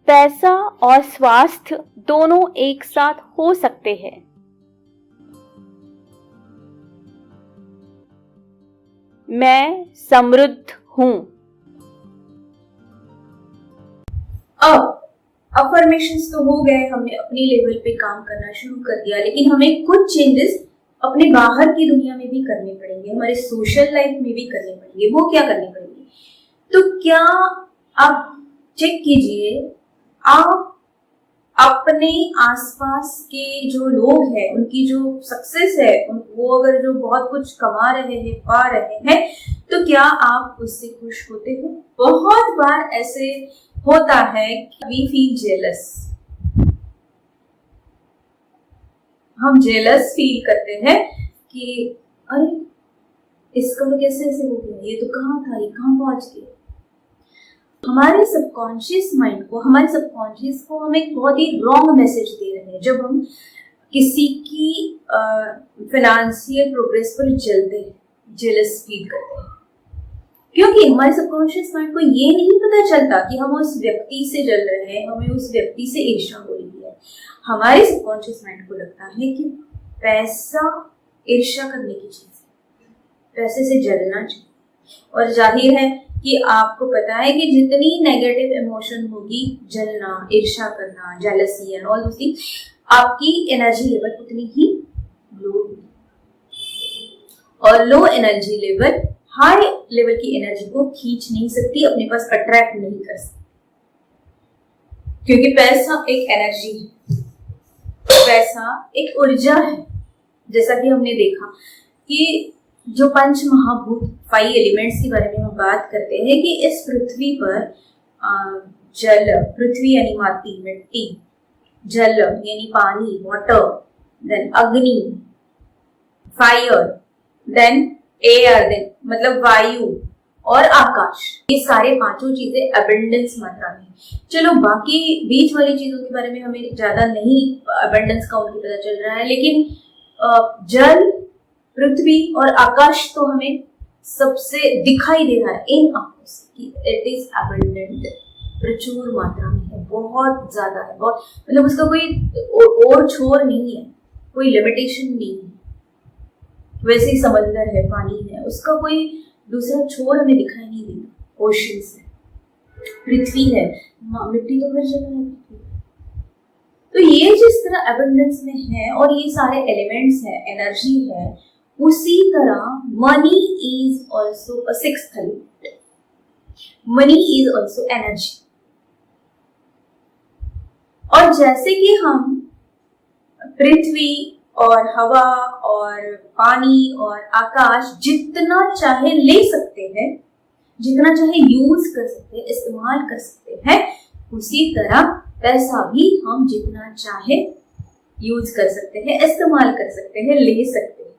पैसा और स्वास्थ्य दोनों एक साथ हो सकते हैं। मैं समृद्ध हूं। अब अफर्मेशंस तो हो गए, हमने अपनी लेवल पे काम करना शुरू कर दिया, लेकिन हमें कुछ चेंजेस अपने बाहर की दुनिया में भी करने पड़ेंगे, हमारे सोशल लाइफ में भी करने पड़ेंगे। वो क्या करने पड़ेंगे? तो क्या आप चेक कीजिए, आप अपने आसपास के जो लोग हैं, उनकी जो सक्सेस है, वो अगर जो बहुत कुछ कमा रहे हैं, पा रहे हैं, तो क्या आप उससे खुश होते हो? बहुत बार ऐसे होता है कि वी फील जेलस, हम जेलस फील करते हैं कि अरे इसका तो कैसे ऐसे हो गया, ये तो कहाँ था, ये कहाँ पहुंच गया। हमारे सबकॉन्शियस माइंड को, हमारे सबकॉन्शियस को हम एक बहुत ही रॉन्ग मैसेज दे रहे हैं जब हम किसी की फाइनेंशियल प्रोग्रेस पर जलते हैं, जेलस फील करते हैं, क्योंकि हमारे सबकॉन्शियस माइंड को ये नहीं पता चलता कि हम उस व्यक्ति से जल रहे हैं, हमें उस व्यक्ति से ईर्ष्या हो रही है। हमारे सबकॉन्शियस माइंड को लगता है कि पैसा ईर्ष्या करने की चीज है, पैसे से जलना चाहिए। और जाहिर है कि आपको पता है कि जितनी नेगेटिव इमोशन होगी, जलना, ईर्ष्या करना, jealousy and all those things, आपकी एनर्जी लेवल उतनी ही लो होगी। और low energy level high level की एनर्जी को खींच नहीं सकती, अपने पास अट्रैक्ट नहीं कर सकती, क्योंकि पैसा एक एनर्जी है, पैसा एक ऊर्जा है। जैसा कि हमने देखा कि जो पंच महाभूत, 5 एलिमेंट्स के बारे में हम बात करते हैं कि इस पृथ्वी पर जल, पृथ्वी यानी माटी, मिट्टी, जल यानी पानी, वाटर, देन अग्नि, फायर, देन एयर, देन मतलब वायु और आकाश, ये सारे पांचों चीजें अबंडेंस मात्रा में। चलो बाकी बीच वाली चीजों के बारे में हमें ज्यादा नहीं अबंडेंस का उनकी पता चल रहा है, लेकिन जल, पृथ्वी और आकाश तो हमें सबसे दिखाई दे रहा है इन आंखों से कि इट इज अबंडेंट, प्रचुर मात्रा में है, बहुत ज्यादा है, बहुत, मतलब उसका कोई और छोर नहीं है, कोई लिमिटेशन नहीं है। वैसे ही समंदर है, पानी है, उसका कोई दूसरा छोर हमें दिखाई नहीं देता, ओशन से। पृथ्वी है, मिट्टी तो हर जगह है पृथ्वी। तो ये जिस तरह एबंडेंस में है और ये सारे एलिमेंट्स है, एनर्जी है, उसी तरह money is also a sixth element. Money is also energy. और जैसे कि हम पृथ्वी और हवा और पानी और आकाश जितना चाहे ले सकते हैं, जितना चाहे यूज कर सकते हैं, इस्तेमाल कर सकते हैं, उसी तरह पैसा भी हम जितना चाहे यूज कर सकते हैं, इस्तेमाल कर सकते हैं, ले सकते हैं,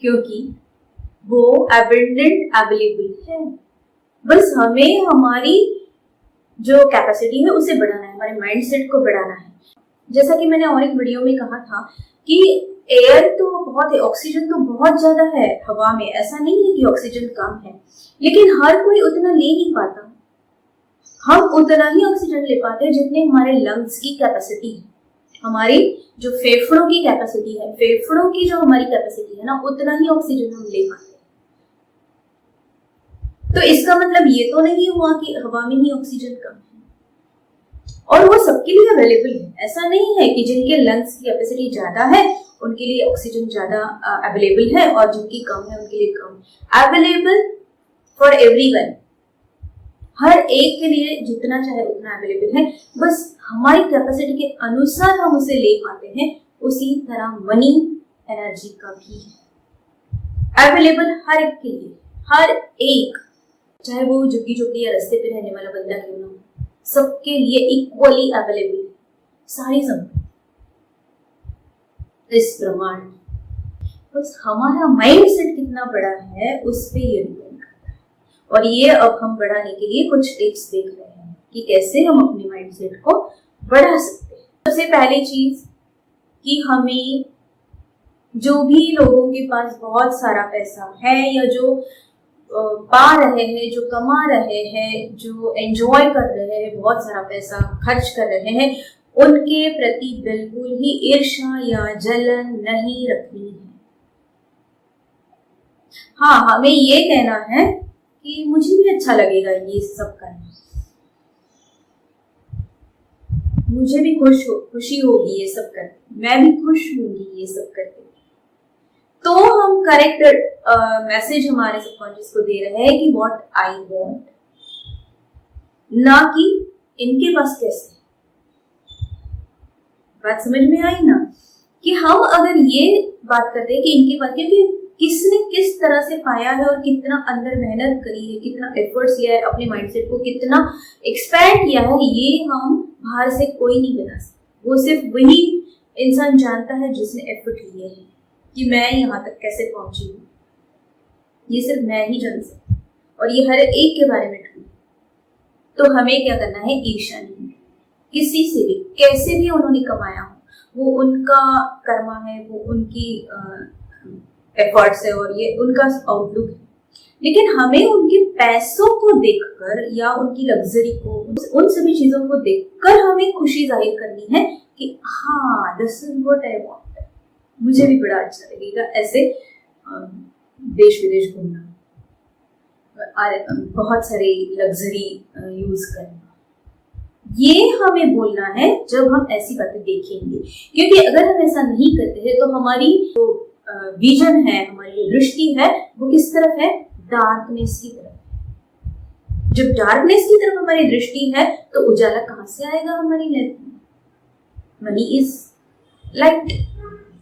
क्योंकि वो एबंडेंट अवेलेबल है। बस हमें हमारी जो कैपेसिटी है उसे बढ़ाना है, हमारे माइंडसेट को बढ़ाना है। जैसा कि मैंने और एक वीडियो में कहा था कि एयर तो बहुत है, ऑक्सीजन तो बहुत ज्यादा है हवा में, ऐसा नहीं है कि ऑक्सीजन कम है, लेकिन हर कोई उतना ले नहीं पाता। हम उतना ही ऑक्सीजन ले पाते हैं जितने हमारे लंग्स की कैपेसिटी है, हमारी जो फेफड़ों की कैपेसिटी है, फेफड़ों की जो हमारी कैपेसिटी है ना, उतना ही ऑक्सीजन हम ले पाते हैं। तो इसका मतलब ये तो नहीं हुआ कि हवा में ही ऑक्सीजन कम है, और वो सबके लिए अवेलेबल है। ऐसा नहीं है कि जिनके लंग्स की कैपेसिटी ज्यादा है उनके लिए ऑक्सीजन ज्यादा अवेलेबल है और जिनकी कम है उनके लिए कम। अवेलेबल फॉर एवरीवन, हर एक के लिए जितना चाहे उतना अवेलेबल है, बस हमारी कैपेसिटी के अनुसार हम उसे ले पाते हैं। उसी तरह मनी एनर्जी का भी है अवेलेबल हर एक के लिए, हर एक, चाहे वो झुग्गी झोपड़ी या रास्ते पे रहने वाला बंदा क्यों ना हो, सबके लिए इक्वली अवेलेबल है सारी संपत्ति। इस प्रमाण बस हमारा माइंडसेट कितना बड़ा है उस पे ये डिपेंड करता है। और ये अब हम बढ़ाने के लिए कुछ टिप्स देख रहे हैं कि कैसे हम अपने माइंडसेट को बढ़ा सकते हैं। सबसे पहली चीज कि हमें, जो भी लोगों के पास बहुत सारा पैसा है या जो पा रहे हैं, जो कमा रहे हैं, जो एंजॉय कर रहे हैं, बहुत सारा पैसा खर्च कर रहे हैं, उनके प्रति बिल्कुल ही ईर्ष्या या जलन नहीं रखनी है। हाँ, हमें ये कहना है कि मुझे भी अच्छा लगेगा ये सब करना, मुझे भी खुशी होगी ये सब करके, मैं भी खुश होंगी ये सब करके। तो हम करेक्ट मैसेज हमारे सबकॉन्शियस को दे रहे हैं कि व्हाट आई वांट, ना कि इनके पास कैसे। बात समझ में आई ना? कि हम अगर ये बात करते हैं कि इनके पास, क्योंकि किसने किस तरह से पाया है और कितना अंदर मेहनत करी है, कितना एफर्ट्स लिया है, अपने माइंडसेट को कितना एक्सपैंड किया है, ये हम बाहर से कोई नहीं बता सकता। वो सिर्फ वही इंसान जानता है जिसने एफर्ट लिए है कि मैं यहाँ तक कैसे पहुंची हूँ। ये सिर्फ मैं ही जान सकती हूँ और ये हर एक के बारे में ट्रू। तो हमें क्या करना है? ईर्ष्या नहीं, किसी से भी, कैसे भी उन्होंने कमाया हो, वो उनका कर्मा है, वो उनकी एफर्ट्स है और ये उनका आउटलुक है। लेकिन हमें उनके पैसों को देखकर या उनकी लग्जरी को, उन सभी चीजों को देखकर हमें खुशी जाहिर करनी है कि हाँ, this is what I want, मुझे भी बड़ा अच्छा लगेगा ऐसे देश विदेश घूमना, बहुत सारी लग्जरी यूज करना। ये हमें बोलना है जब हम ऐसी बातें देखेंगे, क्योंकि अगर हम ऐसा नहीं करते हैं तो हमारी जो विजन है, हमारी जो दृष्टि है, वो किस तरफ है? डार्कनेस की तरफ। जब डार्कनेस की तरफ हमारी दृष्टि है तो उजाला कहां से आएगा हमारी लाइफ में? Money is light,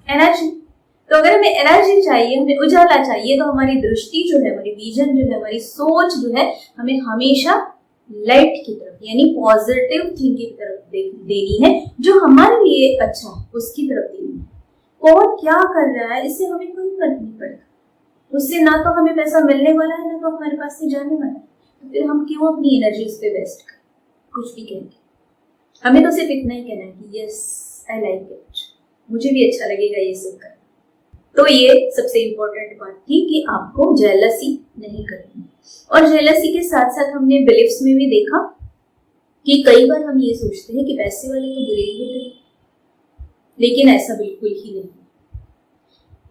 energy. तो अगर हमें एनर्जी चाहिए, हमें उजाला चाहिए, तो हमारी दृष्टि जो है, हमारी विजन जो है, हमारी सोच जो है, हमें हमेशा लाइट की तरफ यानी पॉजिटिव थिंकिंग की तरफ देनी है, जो हमारे लिए अच्छा है उसकी तरफ देनी है। कौन क्या कर रहा है इससे हमें कोई फर्क नहीं पड़ता, उससे ना तो हमें पैसा मिलने वाला है, ना तो हमारे पास से जाने वाला है। तो फिर हम क्यों अपनी एनर्जी उस पर वेस्ट करें? कुछ भी कहेंगे, हमें तो सिर्फ इतना ही कहना है कि यस आई लाइक इट, मुझे भी अच्छा लगेगा ये सब करना। तो ये सबसे इम्पोर्टेंट बात थी कि आपको जेलसी नहीं करनी। और जेलसी के साथ साथ हमने बिलीफ्स में भी देखा कि कई बार हम ये सोचते हैं कि पैसे वाले तो बुरे ही होते हैं, लेकिन ऐसा बिल्कुल ही नहीं,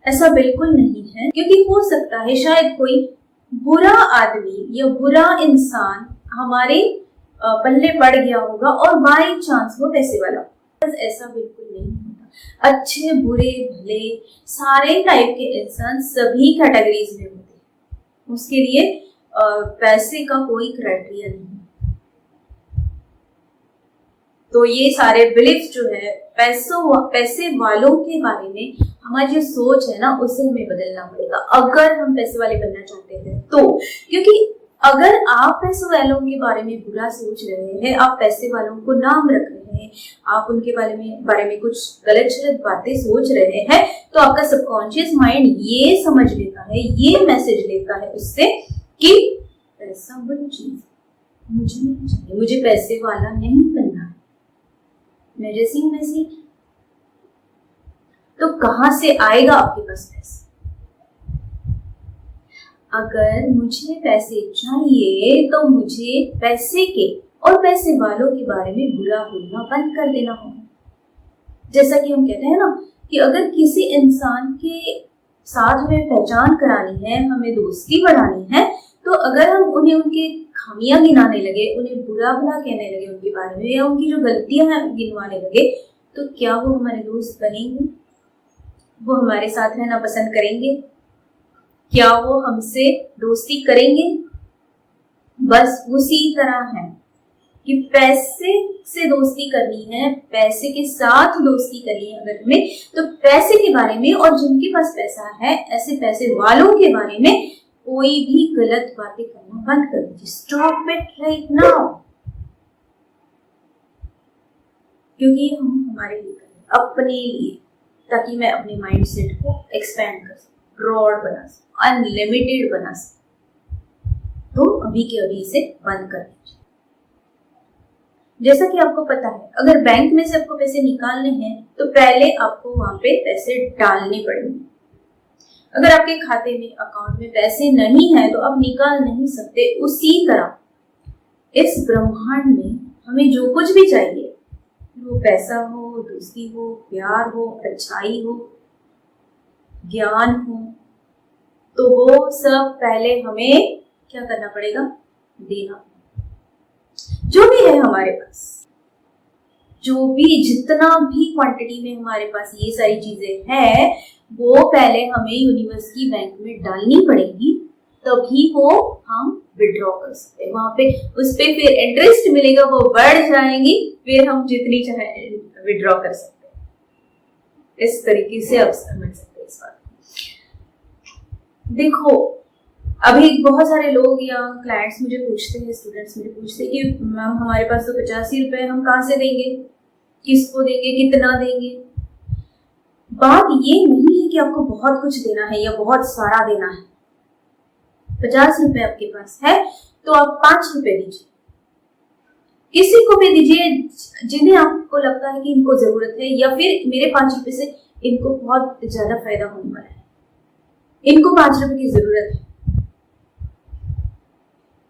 ऐसा बिल्कुल नहीं है। क्योंकि हो सकता है शायद कोई बुरा आदमी या बुरा इंसान हमारे पल्ले पड़ गया होगा और बाई चांस वो पैसे वाला, बस ऐसा बिल्कुल नहीं होता। अच्छे बुरे भले सारे टाइप के इंसान सभी कैटेगरीज में होते हैं, उसके लिए पैसे का कोई क्राइटेरिया नहीं। तो ये सारे बिलीफ जो है पैसे वालों के बारे में हमारी जो सोच है ना, उसे हमें बदलना पड़ेगा अगर हम पैसे वाले बनना चाहते हैं तो। क्योंकि अगर आप पैसे वालों के बारे में बुरा सोच रहे हैं, आप पैसे वालों को नाम रख रहे हैं, आप उनके बारे में कुछ गलत शलत बातें सोच रहे हैं, तो आपका सबकॉन्शियस माइंड ये समझ लेता है, ये मैसेज लेता है उससे कि पैसा बुरी चीज, मुझे नहीं चाहिए, मुझे पैसे वाला नहीं बनना है, मैं जैसी वैसी। तो कहां से आएगा आपके पास पैसा? अगर मुझे पैसे चाहिए तो मुझे पैसे के और पैसे वालों के बारे में बुरा बोलना बंद कर देना होगा। जैसा कि हम कहते हैं ना कि अगर किसी इंसान के साथ हमें पहचान करानी है, हमें दोस्ती बढ़ानी है, तो अगर हम उन्हें उनके खामियां गिनाने लगे, उन्हें बुरा भला कहने लगे उनके बारे में, या उनकी जो गलतियां हैं गिनवाने लगे, तो क्या वो हमारे दोस्त बनेंगे? वो हमारे साथ रहना पसंद करेंगे? क्या वो हमसे दोस्ती करेंगे? बस उसी तरह है कि पैसे से दोस्ती करनी है, पैसे के साथ दोस्ती करनी है अगर हमें, तो पैसे के बारे में और जिनके पास पैसा है ऐसे पैसे वालों के बारे में कोई भी गलत बातें करना बंद कर दीजिए। Stop it right now. क्योंकि हम हमारे लिए करें, अपने लिए, ताकि मैं अपने माइंडसेट को एक्सपैंड कर सकूं, ब्रॉड बना सकूं, अनलिमिटेड बना सकूं। तो अभी के अभी इसे बंद कर दीजिए। जैसा कि आपको पता है, अगर बैंक में से आपको पैसे निकालने हैं तो पहले आपको वहां पे पैसे डालने पड़ेंगे। अगर आपके खाते में, अकाउंट में पैसे नहीं है तो आप निकाल नहीं सकते। उसी तरह इस ब्रह्मांड में हमें जो कुछ भी चाहिए, वो पैसा हो, दोस्ती हो, प्यार हो, अच्छाई हो, ज्ञान हो, तो वो सब पहले हमें क्या करना पड़ेगा? देना। जो भी है हमारे पास, जो भी जितना भी क्वांटिटी में हमारे पास ये सारी चीजें हैं, वो पहले हमें यूनिवर्स की बैंक में डालनी पड़ेगी, तभी वो हम विड्रॉ कर सकते हैं। वहां पे उस पे फिर इंटरेस्ट मिलेगा, वो बढ़ जाएंगी, फिर हम जितनी चाहे विड्रॉ कर सकते हैं। इस तरीके से आप समझ सकते हैं इस बात को। देखो, अभी बहुत सारे लोग या क्लाइंट्स मुझे पूछते हैं, स्टूडेंट्स मुझे पूछते हैं कि मैम हमारे पास तो 85 रुपए, हम कहाँ से देंगे, किसको देंगे, कितना देंगे? बात ये नहीं है कि आपको बहुत कुछ देना है या बहुत सारा देना है। 50 रुपए आपके पास है तो आप 5 रुपए दीजिए, किसी को भी दीजिए जिन्हें आपको लगता है कि इनको जरूरत है, या फिर मेरे 5 रुपए से इनको बहुत ज्यादा फायदा होने वाला है, इनको 5 रुपए की जरूरत है।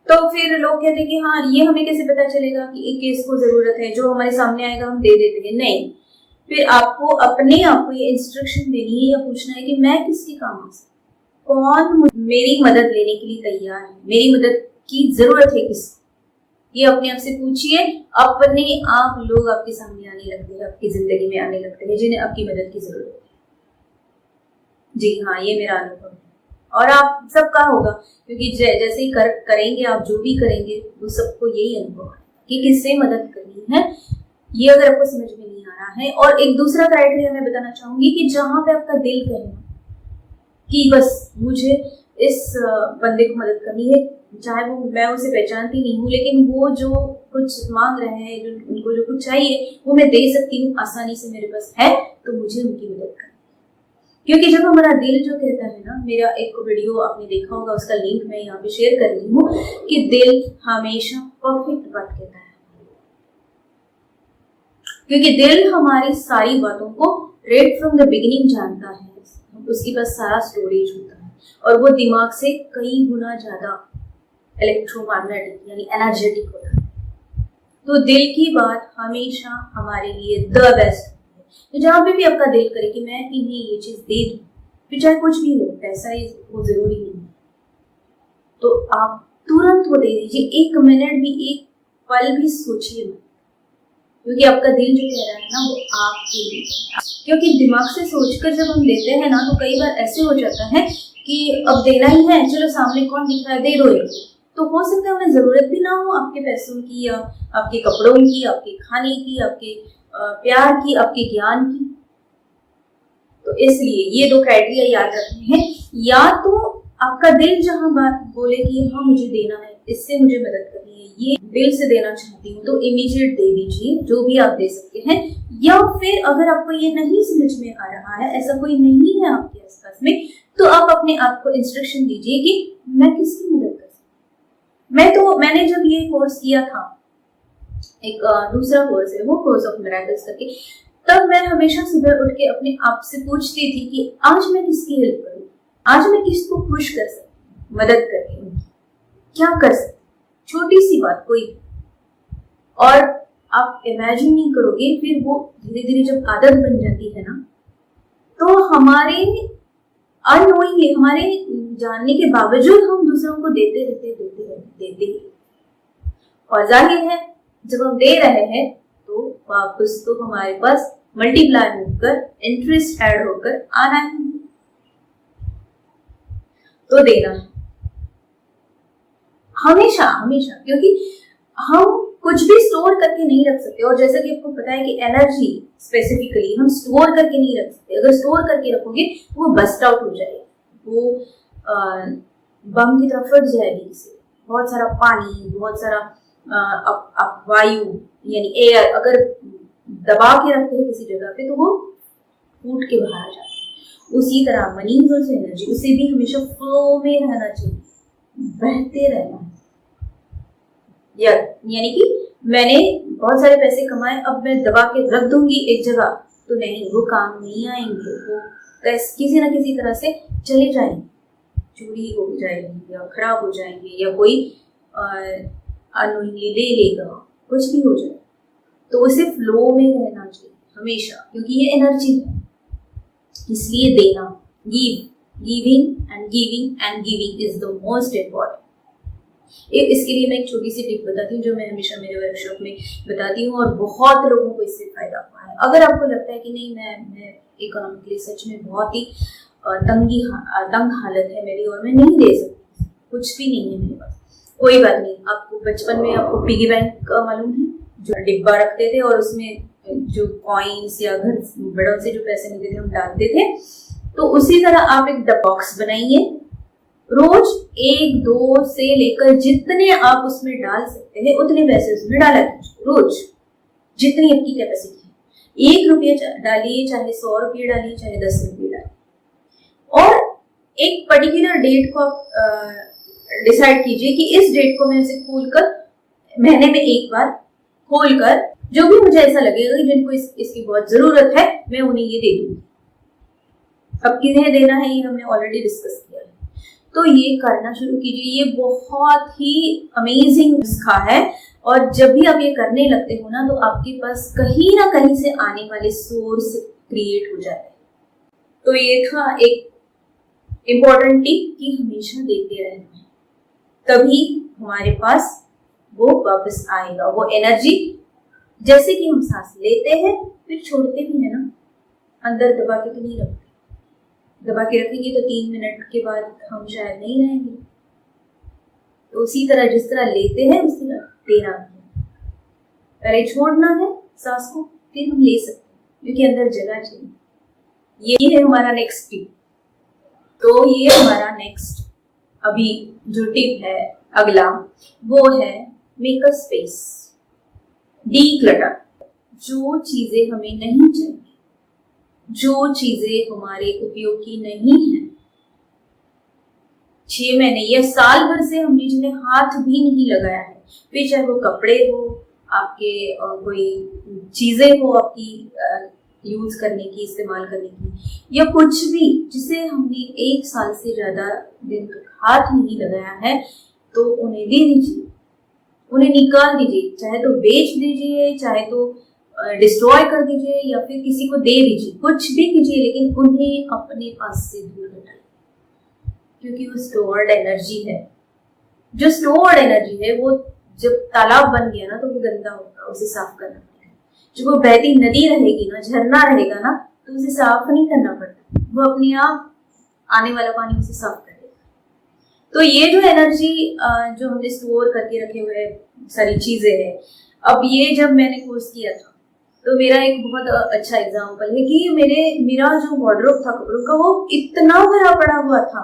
तो फिर लोग कहते हैं कि हाँ, ये हमें कैसे पता चलेगा कि किसको जरूरत है? जो हमारे सामने आएगा हम दे देते हैं। नहीं, फिर आपको अपने आप को ये इंस्ट्रक्शन देनी है या पूछना है कि मैं किसके काम आ सकता, कौन मेरी मदद लेने के लिए तैयार है, मेरी मदद की जरूरत है किसको? ये अपने आप से पूछिए। अपने आप लोग आपके सामने आने लगते हैं, आपकी जिंदगी में आने लगते हैं जिन्हें आपकी मदद की जरूरत है। जी हाँ, ये मेरा अनुभव है और आप सबका होगा, क्योंकि जैसे ही करेंगे आप, जो भी करेंगे वो सबको यही अनुभव है कि किससे मदद करनी है। ये अगर आपको समझ में नहीं आ रहा है, और एक दूसरा क्राइटेरिया मैं बताना चाहूंगी कि जहां पे आपका दिल कहे कि बस मुझे इस बंदे को मदद करनी है, चाहे वो मैं उसे पहचानती नहीं हूँ, लेकिन वो जो कुछ मांग रहे हैं, जो उनको जो कुछ चाहिए वो मैं दे सकती हूँ आसानी से, मेरे पास है, तो मुझे उनकी मदद करनी। क्योंकि जब हमारा दिल जो कहता है ना, मेरा एक वीडियो आपने देखा होगा, उसका लिंक मैं यहाँ पे शेयर कर रही हूँ, कि दिल हमेशा परफेक्ट बात कहता है, क्योंकि दिल हमारी सारी बातों को राइट फ्रॉम द बिगिनिंग जानता है, उसके पास सारा स्टोरेज होता है, और वो दिमाग से कई गुना ज्यादा इलेक्ट्रोमैग्नेटिक यानी एनर्जेटिक होता है। तो दिल की बात हमेशा हमारे लिए द बेस्ट है। तो जहां पे भी आपका दिल करे कि मैं इन्हें ये चीज दे दूं, फिर चाहे कुछ भी हो, पैसा वो जरूरी नहीं है, तो आप तुरंत वो दे दीजिए। 1 मिनट भी, एक पल भी सोचिए मत, क्योंकि आपका दिल जो कह रहा है ना वो आपके लिए है। क्योंकि दिमाग से सोचकर जब हम देते हैं ना तो कई बार ऐसे हो जाता है कि अब देना ही है, चलो सामने कौन दिख रहा है, दे दो इनको। तो हो सकता है उन्हें जरूरत भी ना हो आपके पैसों की, या आपके कपड़ों की, आपके खाने की, आपके प्यार की, आपके ज्ञान की। तो इसलिए ये 2 क्राइटेरिया याद रखने हैं। या तो आपका दिल जहां बात बोले कि हाँ मुझे देना है, इससे मुझे मदद करनी है, ये दिल से देना चाहती हूँ, तो इमीडिएट दे दीजिए जो भी आप दे सकते हैं। या फिर अगर आपको ये नहीं समझ में आ रहा है, ऐसा कोई नहीं है आपके आसपास में, तो आप अपने आप को इंस्ट्रक्शन दीजिए कि मैं किसकी मदद कर सकती हूँ। मैंने जब ये कोर्स किया था, एक दूसरा कोर्स है वो कोर्स ऑफ मिरेकल्स करके, तब मैं हमेशा सुबह उठ के अपने आप से पूछती थी कि आज मैं किसकी हेल्प करूं, आज मैं किसको खुश कर सकती हूँ, मदद करके उनकी क्या कर सकती, छोटी सी बात कोई। और आप इमेजिन नहीं करोगे, फिर वो धीरे धीरे जब आदत बन जाती है ना, तो हमारे अननोइंगली, हमारे जानने के बावजूद हम दूसरों को देते रहते। और जाहिर है जब हम दे रहे हैं तो वापस तो हमारे पास मल्टीप्लाई होकर, इंटरेस्ट ऐड होकर आना है, तो देना है हमेशा हमेशा। क्योंकि हम कुछ भी स्टोर करके नहीं रख सकते, और जैसा कि आपको पता है कि एनर्जी स्पेसिफिकली हम स्टोर करके नहीं रख सकते। अगर स्टोर करके रखोगे वो बस्ट आउट हो जाएगी, वो बम की तरह फट जाएगी। इससे बहुत सारा पानी, बहुत सारा वायु यानी एयर अगर दबा के रखते हैं किसी जगह पे, तो वो फूट के बाहर आ जाता है। उसी तरह मनी और एनर्जी, उसे भी हमेशा फ्लो में रहना चाहिए, बहते रहना। यानी कि मैंने बहुत सारे पैसे कमाए, अब मैं दबा के रख दूंगी एक जगह, तो नहीं, वो काम नहीं आएंगे, वो किसी ना किसी तरह से चले जाएंगे, चोरी हो जाएगी या खराब हो जाएंगे, या कोई अनोइंगली ले लेगा, कुछ भी हो जाए। तो उसे फ्लो में रहना चाहिए हमेशा, क्योंकि ये एनर्जी है। इसलिए देना, giving and giving is the most important. इसके लिए मैं एक छोटी सी टिप बताती हूँ जो मैं हमेशा मेरे वर्कशॉप में बताती हूँ, और बहुत लोगों को इससे फायदा हुआ है। अगर आपको लगता है कि नहीं, मैं इकोनॉमिकली सच में बहुत ही तंग हालत है मेरी और मैं नहीं दे सकती, कुछ भी नहीं है मेरे पास, कोई बात नहीं। आपको बचपन में आपको पिगी बैंक मालूम है, जो डिब्बा रखते थे और उसमें जो कॉइन्स या घर बड़ों से जो पैसे मिलते थे हम डालते थे, तो उसी तरह आप एक बॉक्स बनाइए, रोज 1-2 से लेकर जितने आप उसमें डाल सकते हैं उतने पैसे उसमें डाला कीजिए, रोज जितनी आपकी कैपेसिटी है। 1 रुपया डालिए, चाहे 100 रुपये डालिए, चाहे 10 रुपये डालिए, और एक पर्टिकुलर डेट को डिसाइड कीजिए कि इस डेट को मैं इसे खोलकर महीने में एक बार खोलकर जो भी मुझे ऐसा लगेगा कि जिनको इसकी बहुत जरूरत है, मैं उन्हें ये दे दूंगी। अब किन्हें देना है ये हमने ऑलरेडी डिस्कस किया है, तो ये करना शुरू कीजिए। ये बहुत ही अमेजिंग नुस्खा है, और जब भी आप ये करने लगते हो ना, तो आपके पास कहीं ना कहीं से आने वाले सोर्स क्रिएट हो जाते हैं। तो ये था एक इम्पोर्टेंट टिप कि हमेशा देते रहना है, तभी हमारे पास वो वापस आएगा, वो एनर्जी। जैसे कि हम सांस लेते हैं फिर छोड़ते भी है ना, अंदर दबा के तो नहीं रखते, दबा के रखेंगे तो 3 मिनट के बाद हम शायद नहीं रहेंगे। तो उसी तरह जिस तरह लेते हैं उसी तरह देना है, पहले छोड़ना है सांस को, फिर हम ले सकते हैं, क्योंकि अंदर जगह चाहिए। ये है हमारा नेक्स्ट टिप। तो ये हमारा नेक्स्ट अभी जो टिप है अगला, वो है मेक अ स्पेस, डीक्लटर। जो चीजें हमें नहीं चाहिए, जो चीजें हमारे उपयोग की नहीं है, 6 महीने या साल भर से हमने जिन्हें हाथ भी नहीं लगाया है, फिर चाहे वो कपड़े हो, आपके कोई चीजें हो आपकी यूज करने की, इस्तेमाल करने की, या कुछ भी जिसे हमने 1 साल से ज्यादा दिन तक हाथ नहीं लगाया है, तो उन्हें दे दीजिए, उन्हें निकाल दीजिए, चाहे तो बेच दीजिए, चाहे तो डिस्ट्रॉय कर दीजिए, या फिर किसी को दे दीजिए, कुछ भी कीजिए, लेकिन उन्हें अपने पास से दूर हटाइए, क्योंकि वो स्टोर्ड एनर्जी है। जो स्टोर्ड एनर्जी है वो जब तालाब बन गया ना तो वो गंदा होगा, उसे साफ करना पड़ेगा। जो वो बहती नदी रहेगी ना, झरना रहेगा ना, तो उसे साफ नहीं करना पड़ता, वो अपने आप आने वाला पानी उसे साफ कर देगा। तो ये जो एनर्जी जो हमने स्टोर करके रखे हुए सारी चीजें हैं, अब ये जब मैंने कोर्स किया था तो मेरा एक बहुत अच्छा एग्जाम्पल है कि मेरा जो वार्डरोब था कपड़ों का वो इतना भरा पड़ा हुआ था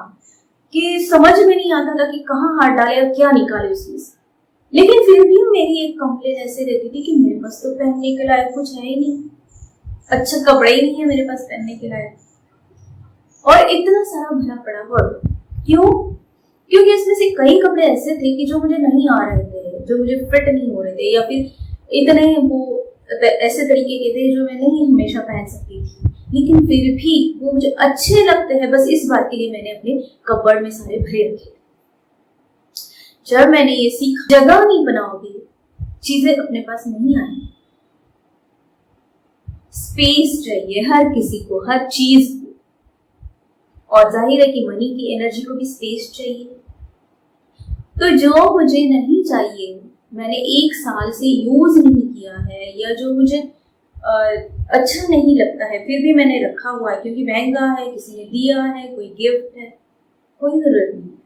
कि समझ में नहीं आता था कि कहाँ हाथ डाले और क्या निकाले उसमें से। लेकिन फिर भी मेरी एक कंप्लेन ऐसे रहती थी कि मेरे पास तो पहनने के लायक कुछ है ही नहीं, अच्छा कपड़े ही नहीं है मेरे पास पहनने के लायक, और इतना सारा भरा पड़ा वार्डरोब। क्यों? क्योंकि इसमें से कई कपड़े ऐसे थे कि जो मुझे नहीं आ रहे थे, जो मुझे फिट नहीं हो रहे थे, या फिर इतने वो ऐसे तरीके के थे जो मैं नहीं हमेशा पहन सकती थी, लेकिन फिर भी वो मुझे अच्छे लगते हैं। बस इस बात के लिए मैंने अपने कपबोर्ड में सारे भरे रखे। जब मैंने ये सीखा, जगह नहीं बनाओगे चीजें अपने पास नहीं आएंगी। स्पेस चाहिए हर किसी को, हर चीज को, और जाहिर है कि मनी की एनर्जी को भी स्पेस चाहिए। तो जो मुझे नहीं चाहिए, मैंने 1 साल से यूज नहीं किया है, या जो मुझे अच्छा नहीं लगता है फिर भी मैंने रखा हुआ है क्योंकि महंगा है, किसी ने दिया है, कोई गिफ्ट है, कोई जरूरत नहीं।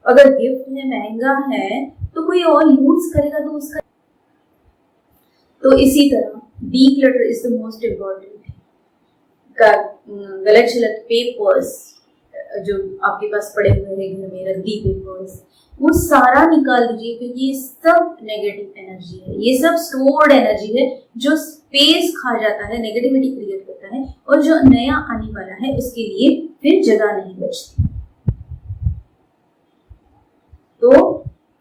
अगर गिफ्ट है, महंगा है, तो कोई और यूज करेगा तो उसका। तो इसी तरह declutter is the most important. गलत शलत पेपर्स जो आपके पास पड़े हुए हैं घर में, रद्दी पेपर्स, वो सारा निकाल दीजिए, क्योंकि ये सब नेगेटिव एनर्जी है, ये सब स्टोर्ड एनर्जी है जो स्पेस खा जाता है, नेगेटिविटी क्रिएट करता है, और जो नया आने वाला है उसके लिए फिर जगह नहीं बचती। तो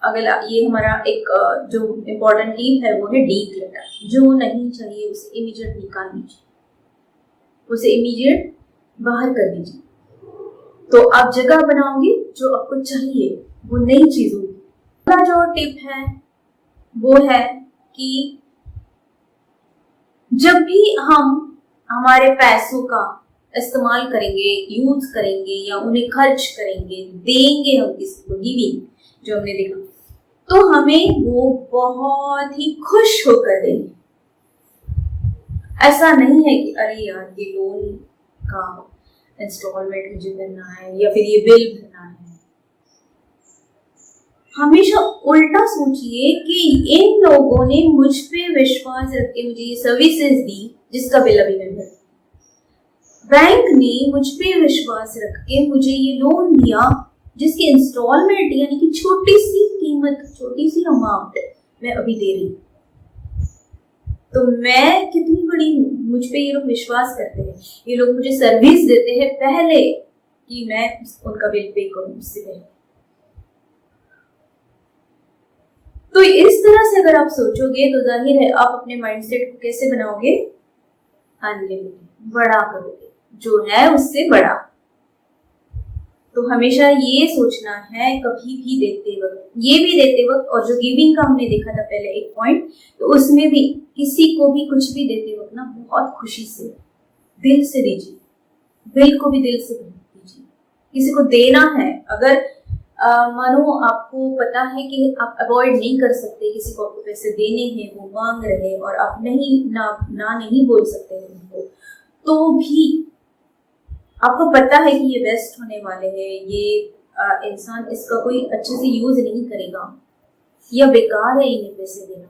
अगला ये हमारा एक जो इम्पोर्टेंट टिप है वो है डीक्लटर। जो नहीं चाहिए उसे इमीडिएट निकाल दीजिए, उसे इमीडिएट बाहर कर दीजिए। तो आप जगह बनाओगे जो आपको चाहिए, वो नई चीज होगी। अगला जो टिप है वो है कि जब भी हम हमारे पैसों का इस्तेमाल करेंगे, यूज करेंगे, या उन्हें खर्च करेंगे, देंगे हम किसी को, गिविंग जो हमने देखा, तो हमें वो बहुत ही खुश होकर देंगे। ऐसा नहीं है कि अरे यार ये लोन का इंस्टॉलमेंट मुझे करना है, या फिर ये बिल भरना है। हमेशा उल्टा सोचिए कि इन लोगों ने मुझ पे विश्वास रख के मुझे ये सर्विसेज दी जिसका बिल अभी नहीं भरा, बैंक ने मुझ पे विश्वास रख के मुझे ये लोन दिया जिसकी इंस्टॉलमेंट यानी कि छोटी सी कीमत, छोटी सी अमाउंट मैं अभी दे रही हूँ। तो मैं कितनी बड़ी हूँ, मुझ पे ये लोग विश्वास करते हैं, ये लोग मुझे सर्विस देते हैं पहले कि मैं उनका बिल पे करूँ उससे पहले। तो इस तरह से अगर आप सोचोगे तो जाहिर है आप अपने माइंडसेट को कैसे बनाओगे, अनलिमिटेड, बड़ा करोगे, जो है उससे बड़ा। तो हमेशा ये सोचना है कभी भी देते वक्त, ये भी देते वक्त, और जो गिविंग का हमने देखा था पहले एक पॉइंट, तो उसमें भी किसी को भी कुछ भी देते वक्त ना बहुत खुशी से, दिल से दीजिए, बिल को भी दिल से दीजिए। किसी को देना है, अगर मानो आपको पता है कि आप अवॉइड नहीं कर सकते, किसी को आपको पैसे देने हैं, वो मांग रहे और आप नहीं बोल सकते हैं उनको, तो भी आपको पता है कि ये वेस्ट होने वाले हैं, ये इंसान इसका कोई अच्छे से यूज नहीं करेगा, या बेकार है इन्हें पैसे देना,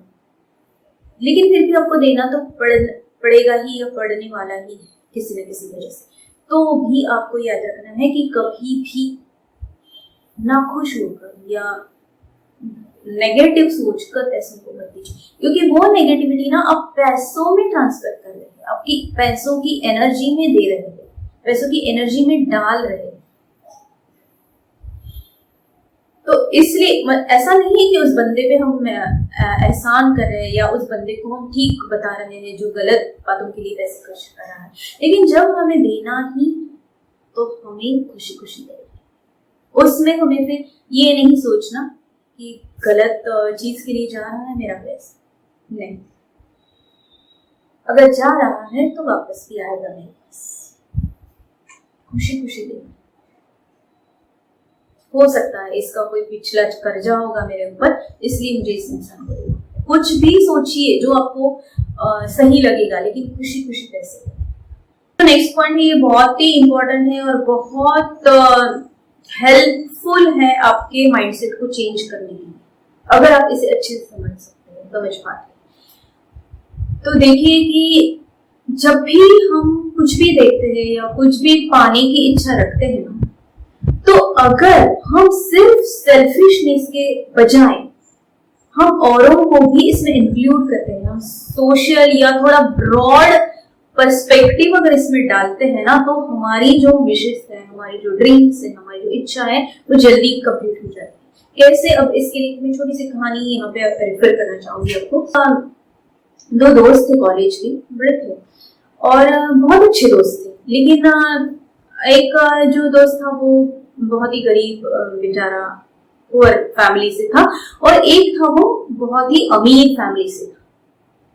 लेकिन फिर भी आपको देना तो पड़ेगा ही, या पड़ने वाला ही है किसी न किसी वजह से। तो भी आपको याद रखना है कि कभी भी नाखुश होकर या नेगेटिव सोचकर पैसों को मत दीजिए, क्योंकि वो नेगेटिविटी ना आप पैसों में ट्रांसफर कर रहे हैं, आपकी पैसों की एनर्जी में दे रहे हैं, पैसों की एनर्जी में डाल रहे हैं। तो इसलिए ऐसा नहीं है कि उस बंदे पे हम एहसान कर रहे हैं, या उस बंदे को हम ठीक बता रहे हैं जो गलत बातों के लिए पैसे खर्च कर रहा है, लेकिन जब हमें देना ही तो हमें खुशी खुशी देना। उसमें हमें फिर ये नहीं सोचना कि गलत चीज के लिए जा रहा है मेरा पैसा, नहीं, अगर जा रहा है तो वापस भी आएगा मेरे पास, खुशी खुशी देना। हो सकता है इसका कोई पिछला कर्जा होगा मेरे ऊपर, इसलिए मुझे इस इंसान को देना। कुछ भी सोचिए जो आपको सही लगेगा, लेकिन खुशी खुशी पैसे। तो नेक्स्ट पॉइंट ये बहुत ही इंपॉर्टेंट है और बहुत हेल्पफुल है आपके माइंडसेट को चेंज करने के लिए, अगर आप इसे अच्छे से समझ सकते हैं, समझ पाते हैं। तो देखिए कि जब भी हम कुछ भी देखते हैं या कुछ भी पाने की इच्छा रखते हैं ना, तो अगर हम सिर्फ सेल्फिशनेस के बजाय हम औरों को भी इसमें इंक्लूड करते हैं, हम सोशल या थोड़ा ब्रॉड पर्सपेक्टिव अगर इसमें डालते हैं ना, तो हमारी जो विशेष है, हमारी जो ड्रीम्स है, हमारी जो इच्छा है, वो जल्दी कंप्लीट हो जाती है। कैसे? अब इसके लिए मैं छोटी सी कहानी यहाँ पे रेफर करना चाहूंगी आपको। दो दोस्त थे, कॉलेज के, बड़े थे और बहुत अच्छे दोस्त थे, लेकिन एक जो दोस्त था वो बहुत ही गरीब बेचारा पुअर फैमिली से था, और एक था वो बहुत ही अमीर फैमिली से था।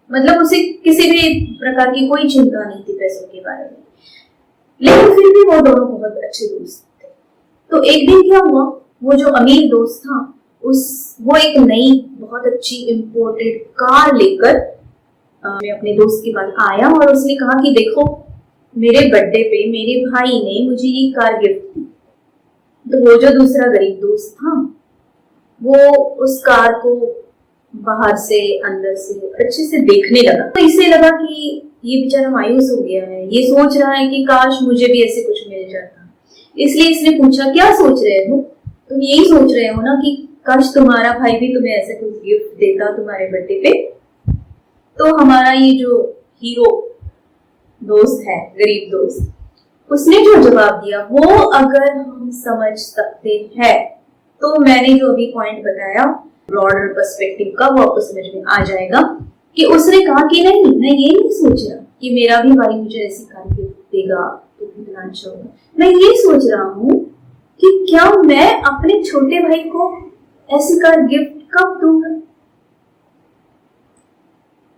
मतलब उसे किसी भी प्रकार की कोई चिंता नहीं थी पैसों के बारे में, लेकिन फिर भी वो दोनों बहुत अच्छे दोस्त थे। तो एक दिन क्या हुआ, वो जो अमीर दोस्त था वो एक नई बहुत अच्छी इंपोर्टेड कार लेकर मैं अपने दोस्त के पास आया और उसने कहा कि देखो, मेरे बर्थडे पे मेरे भाई ने मुझे ये कार गिफ्ट दी। तो वो जो दूसरा गरीब दोस्त था वो उस कार को बाहर से अंदर से अच्छे से देखने लगा। तो इसे लगा कि ये बेचारा मायूस हो गया है, ये सोच रहा है कि काश मुझे भी ऐसे कुछ मिल जाता। इसलिए इसने पूछा, क्या सोच रहे हो? तुम यही सोच रहे हो ना कि काश तुम्हारा भाई भी तुम्हें ऐसे कुछ गिफ्ट देता तुम्हारे बर्थडे पे। तो हमारा ये जो हीरो दोस्त है, गरीब दोस्त, उसने जो जवाब दिया वो अगर हम समझ सकते हैं तो मैंने जो अभी पॉइंट बताया ब्रॉडर पर्सपेक्टिव का, वो आपको समझ में आ जाएगा कि उसने कहा कि नहीं, मैं ये नहीं सोच रहा कि मेरा भी भाई मुझे ऐसी कार गिफ्ट देगा तो कितना अच्छा होगा। मैं ये सोच रहा हूँ कि क्या मैं अपने छोटे भाई को ऐसी कार गिफ्ट कब दूंगा।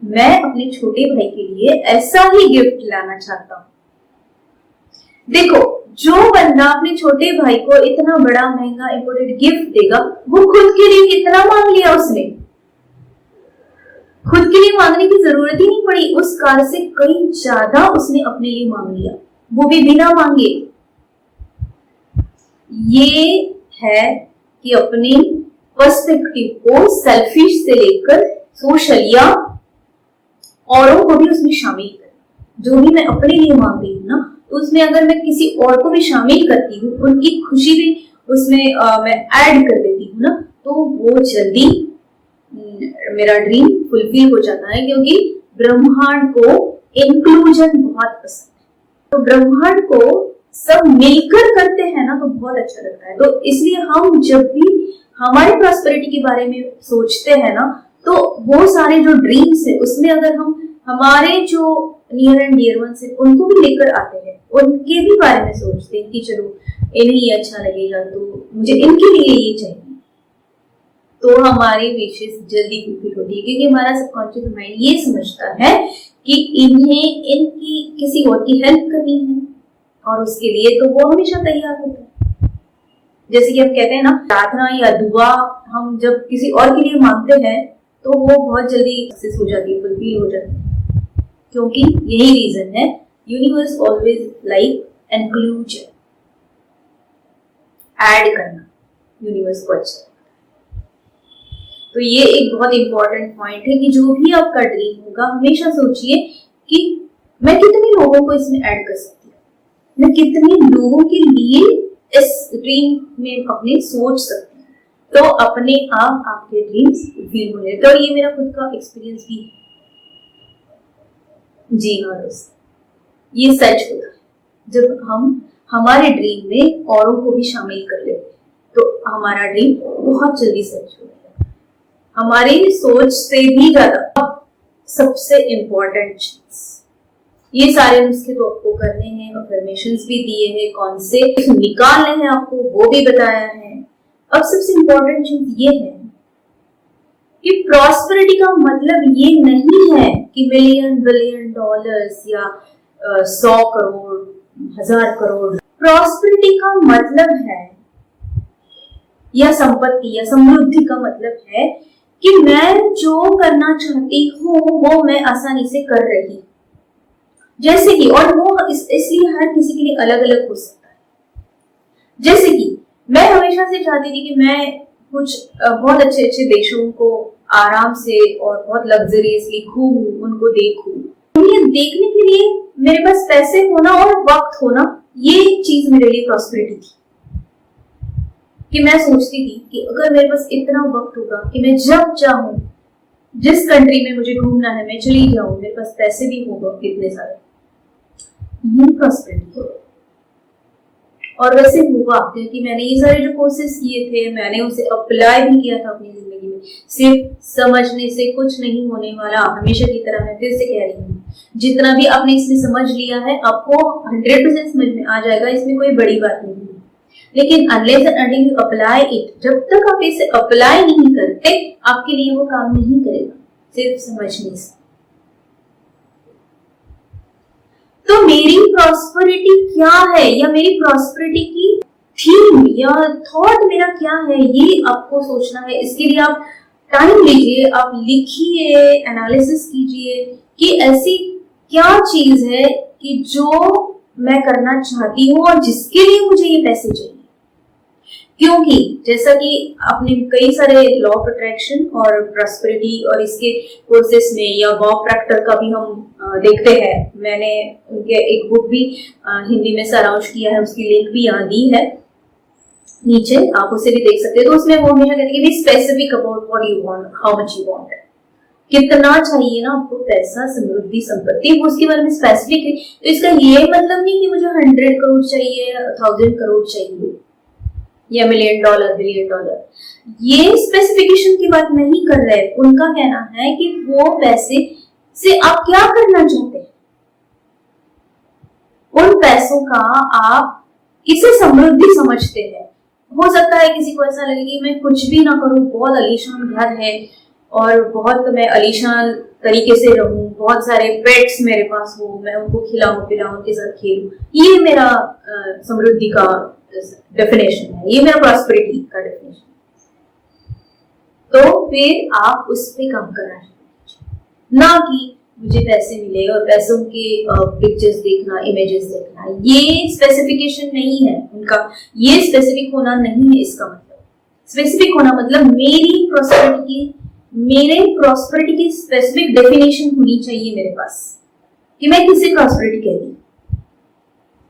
मैं अपने छोटे भाई के लिए ऐसा ही गिफ्ट लाना चाहता हूँ। देखो, जो बंदा अपने छोटे भाई को इतना बड़ा महंगा इंपोर्टेड गिफ्ट देगा, वो खुद के लिए कितना मांग लिया उसने। खुद के लिए मांगने की जरूरत ही नहीं पड़ी, उस कार से कहीं ज्यादा उसने अपने लिए मांग लिया, वो भी बिना मांगे। ये है कि अपने पर्सपेक्टिव को सेल्फिश से लेकर सोशल या औरों को भी उसमें शामिल कर। जो भी मैं अपने लिए मांग रही हूँ ना, उसमें अगर मैं किसी और को भी शामिल करती हूँ, उनकी खुशी भी उसमें मैं ऐड कर देती हूँ ना, तो वो जल्दी मेरा ड्रीम फुलफिल हो जाता है। क्योंकि ब्रह्मांड को इंक्लूजन बहुत पसंद है, तो ब्रह्मांड को सब मिलकर करते हैं ना, तो बहुत अच्छा लगता है। तो इसलिए हम जब भी हमारे प्रॉस्पेरिटी के बारे में सोचते हैं ना, तो वो सारे जो ड्रीम्स है उसमें अगर हम हमारे जो नियर एंड डियर वंस है उनको भी लेकर आते हैं, उनके भी बारे में सोचते हैं कि चलो इन्हें ये अच्छा लगेगा तो मुझे इनके लिए ये चाहिए, तो हमारी विशेष जल्दी फुलफिल होती है। क्योंकि हमारा सबकॉन्शियस माइंड ये समझता है कि इन्हें इनकी किसी और की हेल्प करनी है, और उसके लिए तो वो हमेशा तैयार होता है। जैसे कि हम कहते हैं ना, प्रार्थना या दुआ हम जब किसी और के लिए मांगते हैं तो वो बहुत जल्दी सक्सेस हो जाती है, फुलफिल हो जाती है। क्योंकि यही रीजन है, universe always like inclusion, add करना यूनिवर्स को अच्छा। तो ये एक बहुत इंपॉर्टेंट पॉइंट है कि जो भी आपका ड्रीम होगा, हमेशा सोचिए कि मैं कितने लोगों को इसमें ऐड कर सकती हूँ, मैं कितने लोगों के लिए इस ड्रीम में अपने सोच सकती हूँ, तो अपने आप आपके ड्रीम्स फुलफिल होंगे। तो ये मेरा खुद का एक्सपीरियंस भी है। जी हाँ दोस्त, ये सच होता है। जब हम हमारे ड्रीम में औरों को भी शामिल कर लेते हैं तो हमारा ड्रीम बहुत जल्दी सच हो जाता है, हमारी सोच से भी ज्यादा। सबसे इम्पोर्टेंट चीज, ये सारे नुस्खे तो आपको करने हैं, अफर्मेशंस भी दिए हैं, कौन से निकालने हैं आपको वो भी बताया है। अब सबसे इम्पोर्टेंट चीज ये है कि प्रॉस्पेरिटी का मतलब ये नहीं है कि मिलियन बिलियन डॉलर्स या 100 करोड़ 1000 करोड़। प्रॉस्पेरिटी का मतलब है या संपत्ति या समृद्धि का मतलब है कि मैं जो करना चाहती हूँ वो मैं आसानी से कर रही हूँ। जैसे कि, और वो इसलिए हर किसी के लिए अलग अलग हो सकता है। जैसे कि मैं हमेशा से चाहती थी कि मैं कुछ बहुत अच्छे अच्छे देशों को आराम से और बहुत लग्जरियसली घूमूं, उनको देखूं। उन्हें देखने के लिए मेरे पास पैसे होना और वक्त होना, ये चीज मेरे लिए प्रॉस्पेरिटी थी। कि मैं सोचती थी कि अगर मेरे पास इतना वक्त होगा कि मैं जब चाहूं जिस कंट्री में मुझे घूमना है मैं चली जाऊं, मेरे पास पैसे भी होगा इतने सारे, ये प्रॉस्पेरिटी होगा। और वैसे हुआ, क्योंकि मैंने ये सारे जो कोर्सेस किए थे मैंने उसे अप्लाई भी किया था अपनी जिंदगी में। सिर्फ समझने से कुछ नहीं होने वाला, हमेशा की तरह मैं फिर से कह रही हूँ, जितना भी आपने इसमें समझ लिया है आपको 100% समझ में आ जाएगा, इसमें कोई बड़ी बात नहीं है। लेकिन unless and until you apply it, जब तक आप इसे अप्लाई नहीं करते आपके लिए वो काम नहीं करेगा, सिर्फ समझने से। तो मेरी प्रॉस्पेरिटी क्या है, या मेरी प्रॉस्पेरिटी की थीम या थॉट मेरा क्या है, ये आपको सोचना है। इसके लिए आप टाइम लीजिए, आप लिखिए, एनालिसिस कीजिए कि ऐसी क्या चीज है कि जो मैं करना चाहती हूँ और जिसके लिए मुझे ये पैसे चाहिए। क्योंकि जैसा कि आपने कई सारे लॉ ऑफ अट्रैक्शन और प्रॉस्पेरिटी और इसके कोर्सेस में या बॉब प्रैक्टर का भी हम देखते हैं। मैंने उनके एक बुक भी हिंदी में सारांश किया है, उसकी लिंक भी यहाँ दी है नीचे, आप उसे भी देख सकते हैं। तो उसमें वो हमेशा कहते हैं कि be specific about what you want, how much you want, कितना चाहिए ना आपको पैसा, समृद्धि, संपत्ति, वो उसके बारे में स्पेसिफिक है। तो इसका ये मतलब नहीं कि मुझे 100 करोड़ चाहिए, 1000 करोड़ चाहिए या $1 million, $1 billion, ये स्पेसिफिकेशन की बात नहीं कर रहे। उनका कहना है कि वो पैसे से आप क्या करना चाहते हैं, उन पैसों का आप किसे समृद्धि समझते हैं। हो सकता है किसी को ऐसा लगे कि मैं कुछ भी ना करूं, बहुत आलीशान घर है और बहुत मैं आलीशान तरीके से रहूं, बहुत सारे पेट्स मेरे पास हो, मैं उनको खिलाऊं पिलाऊं, उनके साथ खेलूं, ये मेरा समृद्धि का डेफिनेशन है, ये मेरा प्रॉस्पेरिटी का डेफिनेशन। तो फिर आप उस पे काम करना चाहिए, ना कि मुझे पैसे मिले और पैसों के पिक्चर्स देखना, इमेजेस देखना। ये स्पेसिफिकेशन नहीं है उनका, ये स्पेसिफिक होना नहीं है इसका मतलब। स्पेसिफिक होना मतलब मेरी प्रॉस्पेरिटी की स्पेसिफिक डेफिनेशन होनी चाहिए मेरे पास, कि मैं किसे प्रॉस्पेरिटी कहती हूँ।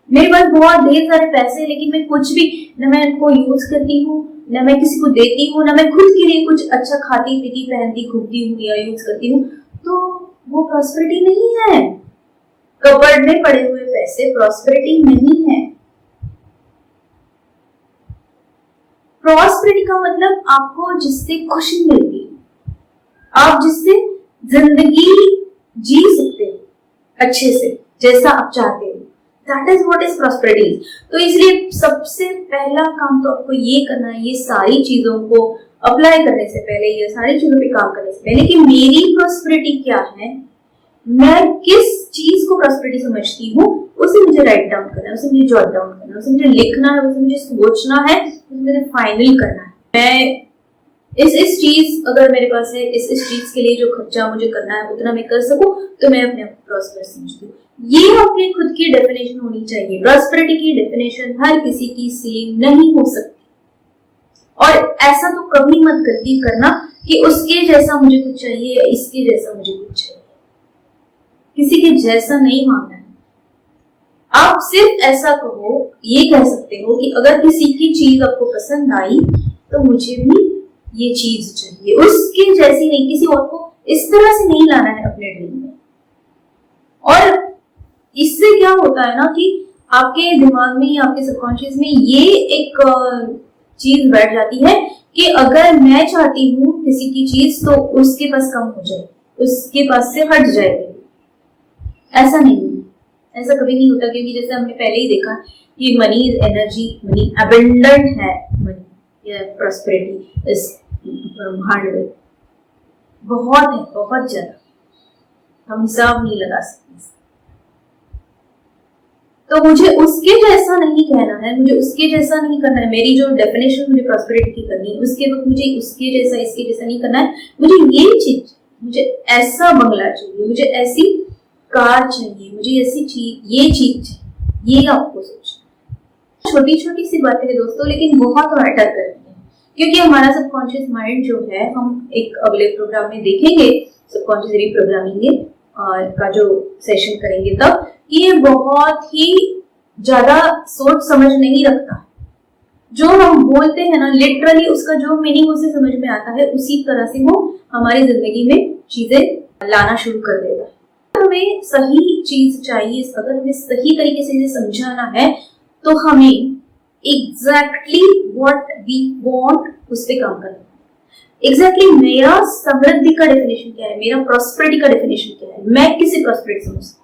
मेरे पास बहुत ढेर सारे पैसे, लेकिन मैं कुछ भी न मैं उनको यूज करती हूँ, न मैं किसी को देती हूँ, न मैं खुद के लिए कुछ अच्छा खाती पीती पहनती घूमती हूँ या यूज करती हूँ, तो वो प्रॉस्पेरिटी नहीं है। कबर्ड में पड़े हुए पैसे प्रॉस्पेरिटी नहीं है। प्रॉस्पेरिटी का मतलब आपको जिससे खुशी मिलती है, आप जिससे जिंदगी जी सकते हो अच्छे से, जैसा आप चाहते हो, that is what is prosperity. तो इसलिए सबसे पहला काम तो आपको ये करना है, ये सारी चीजों को अप्लाई करने से पहले, ये सारी चीजों पे काम करने से पहले, कि मेरी प्रॉस्पेरिटी क्या है, मैं किस चीज को प्रॉस्पेरिटी समझती हूँ, उसे मुझे राइट डाउन करना है, उसे मुझे जॉट डाउन करना है, उसे मुझे लिखना है, उसे मुझे सोचना है, उसे मुझे फाइनल करना है। मैं इस चीज अगर मेरे पास है, इस चीज के लिए जो खर्चा मुझे करना है उतना मैं कर सकूं, तो मैं अपने आप को प्रॉस्पर समझती हूँ। ये आपकी खुद की डेफिनेशन होनी चाहिए। प्रॉस्पेरिटी की डेफिनेशन हर किसी की सेम नहीं हो सकती, और ऐसा तो कभी मत गलती करना कि उसके जैसा मुझे कुछ चाहिए या इसके जैसा मुझे कुछ चाहिए। किसी के जैसा नहीं मांगना है। आप सिर्फ ऐसा कहो, ये कह सकते हो कि अगर किसी की चीज आपको पसंद आई तो मुझे भी ये चीज चाहिए, उसके जैसी नहीं, किसी और को इस तरह से नहीं लाना है अपने ड्रीम में। और इससे क्या होता है ना कि आपके दिमाग में, आपके सबकॉन्शियस में ये एक चीज बैठ जाती है कि अगर मैं चाहती हूँ किसी की चीज तो उसके पास कम हो जाए, उसके पास से हट जाएगी। ऐसा नहीं है, ऐसा कभी नहीं होता, क्योंकि जैसे हमने पहले ही देखा कि money is energy, money abundant है, मनी या प्रॉस्पेरिटी इज ब्रह्मांड में बहुत है, बहुत ज्यादा, हम हिसाब नहीं लगा सकते। तो मुझे उसके जैसा नहीं कहना है, मुझे उसके जैसा नहीं करना है। मेरी जो डेफिनेशन मुझे प्रॉस्पेरिटी की करनी है उसके वक्त मुझे उसके जैसा इसके जैसा नहीं करना है। मुझे ये चीज, मुझे ऐसा बंगला चाहिए, मुझे ऐसी कार चाहिए, मुझे ऐसी चीज, ये चीज चाहिए। ये आपको सोचना। छोटी छोटी सी बातें हैं दोस्तों, लेकिन बहुत मैटर करती हैं, क्योंकि हमारा सबकॉन्शियस माइंड जो है, हम एक अगले प्रोग्राम में देखेंगे सबकॉन्शियस रीप्रोग्रामिंग का जो सेशन करेंगे तब, ये बहुत ही ज्यादा सोच समझ नहीं रखता। जो हम बोलते हैं ना, लिटरली उसका जो मीनिंग उसे समझ में आता है, उसी तरह से वो हमारी जिंदगी में चीजें लाना शुरू कर देता है। हमें सही चीज चाहिए, अगर हमें सही तरीके से इसे समझाना है तो हमें एग्जैक्टली व्हाट वी वांट उस पर काम करना है। एग्जैक्टली मेरा समृद्धि का डेफिनेशन क्या है, मेरा प्रॉस्पेरिटी का डेफिनेशन क्या है, मैं किसे प्रॉस्पेरिटी समझती हूँ।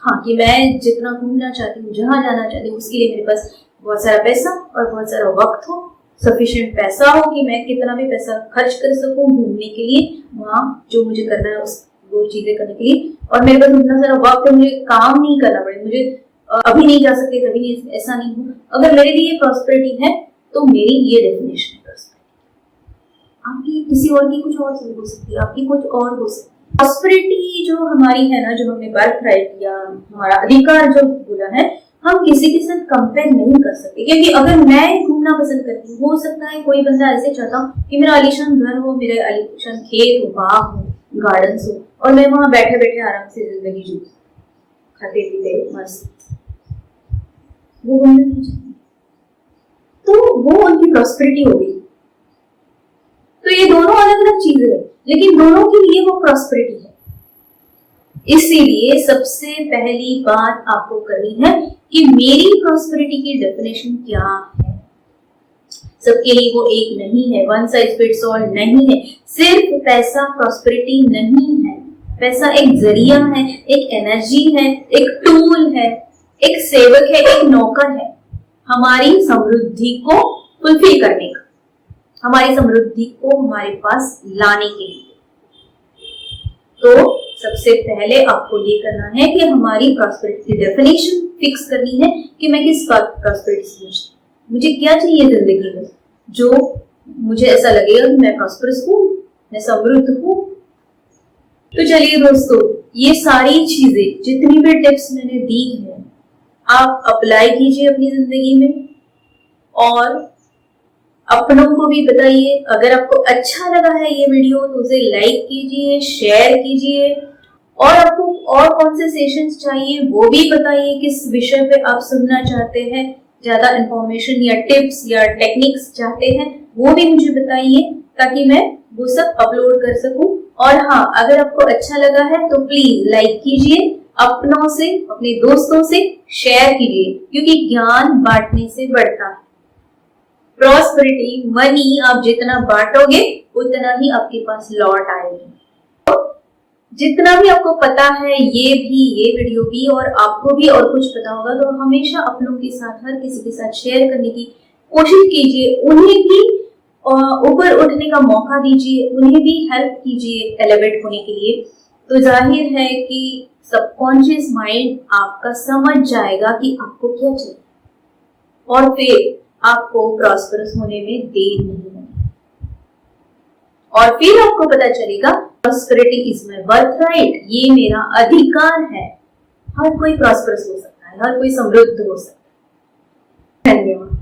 हाँ, कि मैं जितना घूमना चाहती हूँ, जहां जाना चाहती हूँ, उसके लिए मेरे पास बहुत सारा पैसा और बहुत सारा वक्त हो, सफिशिएंट पैसा हो कि मैं कितना भी पैसा खर्च कर सकूं घूमने के लिए, वहाँ जो मुझे करना है उस वो चीजें करने के लिए, और मेरे पास इतना सारा वक्त है, मुझे काम नहीं करना पड़े, मुझे अभी नहीं जा सकते कभी नहीं, ऐसा नहीं हो। अगर मेरे लिए प्रॉस्पेरिटी है तो मेरी ये डेफिनेशन है प्रॉस्पेरिटी। आपकी किसी और की कुछ और हो सकती है, आपकी कुछ और हो सकती है। प्रॉस्पेरिटी जो हमारी है ना, जो हमने बर्थ राइट या हमारा अधिकार जो बोला है, हम किसी के साथ कंपेयर नहीं कर सकते। क्योंकि अगर मैं घूमना पसंद करती हूँ, हो सकता है कोई बंदा ऐसे चाहता हूँ कि मेरा आलीशान घर हो, मेरे आलीशान खेत हो, बाग हो, गार्डन्स हो, और मैं वहां बैठे बैठे आराम से जिंदगी जी खाते पीते मस्त, वो घूमना नहीं चाहती, तो वो उनकी प्रॉस्पेरिटी होगी। तो ये दोनों अलग अलग चीजें हैं, लेकिन दोनों के लिए वो प्रॉस्पेरिटी है। इसीलिए सबसे पहली बात आपको करनी है कि मेरी प्रॉस्पेरिटी की डेफिनेशन क्या है। सबके लिए वो एक नहीं है, वन साइज फिट्स ऑल नहीं है। सिर्फ पैसा प्रॉस्पेरिटी नहीं है। पैसा एक जरिया है, एक एनर्जी है, एक टूल है, एक सेवक है, एक नौकर है हमारी समृद्धि को फुलफिल करने का, हमारी समृद्धि को हमारे पास लाने के लिए। तो सबसे पहले आपको ये करना है कि हमारी प्रॉस्पेरिटी की डेफिनेशन फिक्स करनी है कि मैं किस बात प्रॉस्पेरिटी समझती हूँ, मुझे क्या चाहिए जिंदगी में, जो मुझे ऐसा लगेगा कि मैं प्रॉस्पेरस हूँ, मैं समृद्ध हूँ। तो चलिए दोस्तों, ये सारी चीजें जितनी भी टिप्स मैंने दी हैं आप अप्लाई कीजिए अपनी जिंदगी में, और अपनों को भी बताइए। अगर आपको अच्छा लगा है ये वीडियो तो उसे लाइक कीजिए, शेयर कीजिए, और आपको और कौन से सेशंस चाहिए वो भी बताइए, किस विषय पे आप सुनना चाहते हैं, ज्यादा इंफॉर्मेशन या टिप्स या टेक्निक्स चाहते हैं वो भी मुझे बताइए, ताकि मैं वो सब अपलोड कर सकूं। और हाँ, अगर आपको अच्छा लगा है तो प्लीज लाइक कीजिए, अपनों से, अपने दोस्तों से शेयर कीजिए, क्योंकि ज्ञान बांटने से बढ़ता है। प्रॉस्पेरिटी मनी आप जितना बांटोगे उतना ही आपके पास लौट आएगी। तो जितना भी आपको पता है, ये वीडियो भी, और आपको भी और कुछ पता होगा, तो हमेशा अपनों के साथ, हर किसी के साथ शेयर करने की कोशिश कीजिए, उन्हें भी ऊपर उठने का मौका दीजिए, उन्हें भी हेल्प कीजिए एलिवेट होने के लिए। तो जाहिर है कि सबकॉन्शियस माइंड आपका समझ जाएगा कि आपको क्या चाहिए, और फिर आपको प्रॉस्पेरस होने में देर नहीं होगी, और फिर आपको पता चलेगा prosperity is my birth right, ये मेरा अधिकार है। हर कोई प्रॉस्पेरस हो सकता है, हर कोई समृद्ध हो सकता है। धन्यवाद।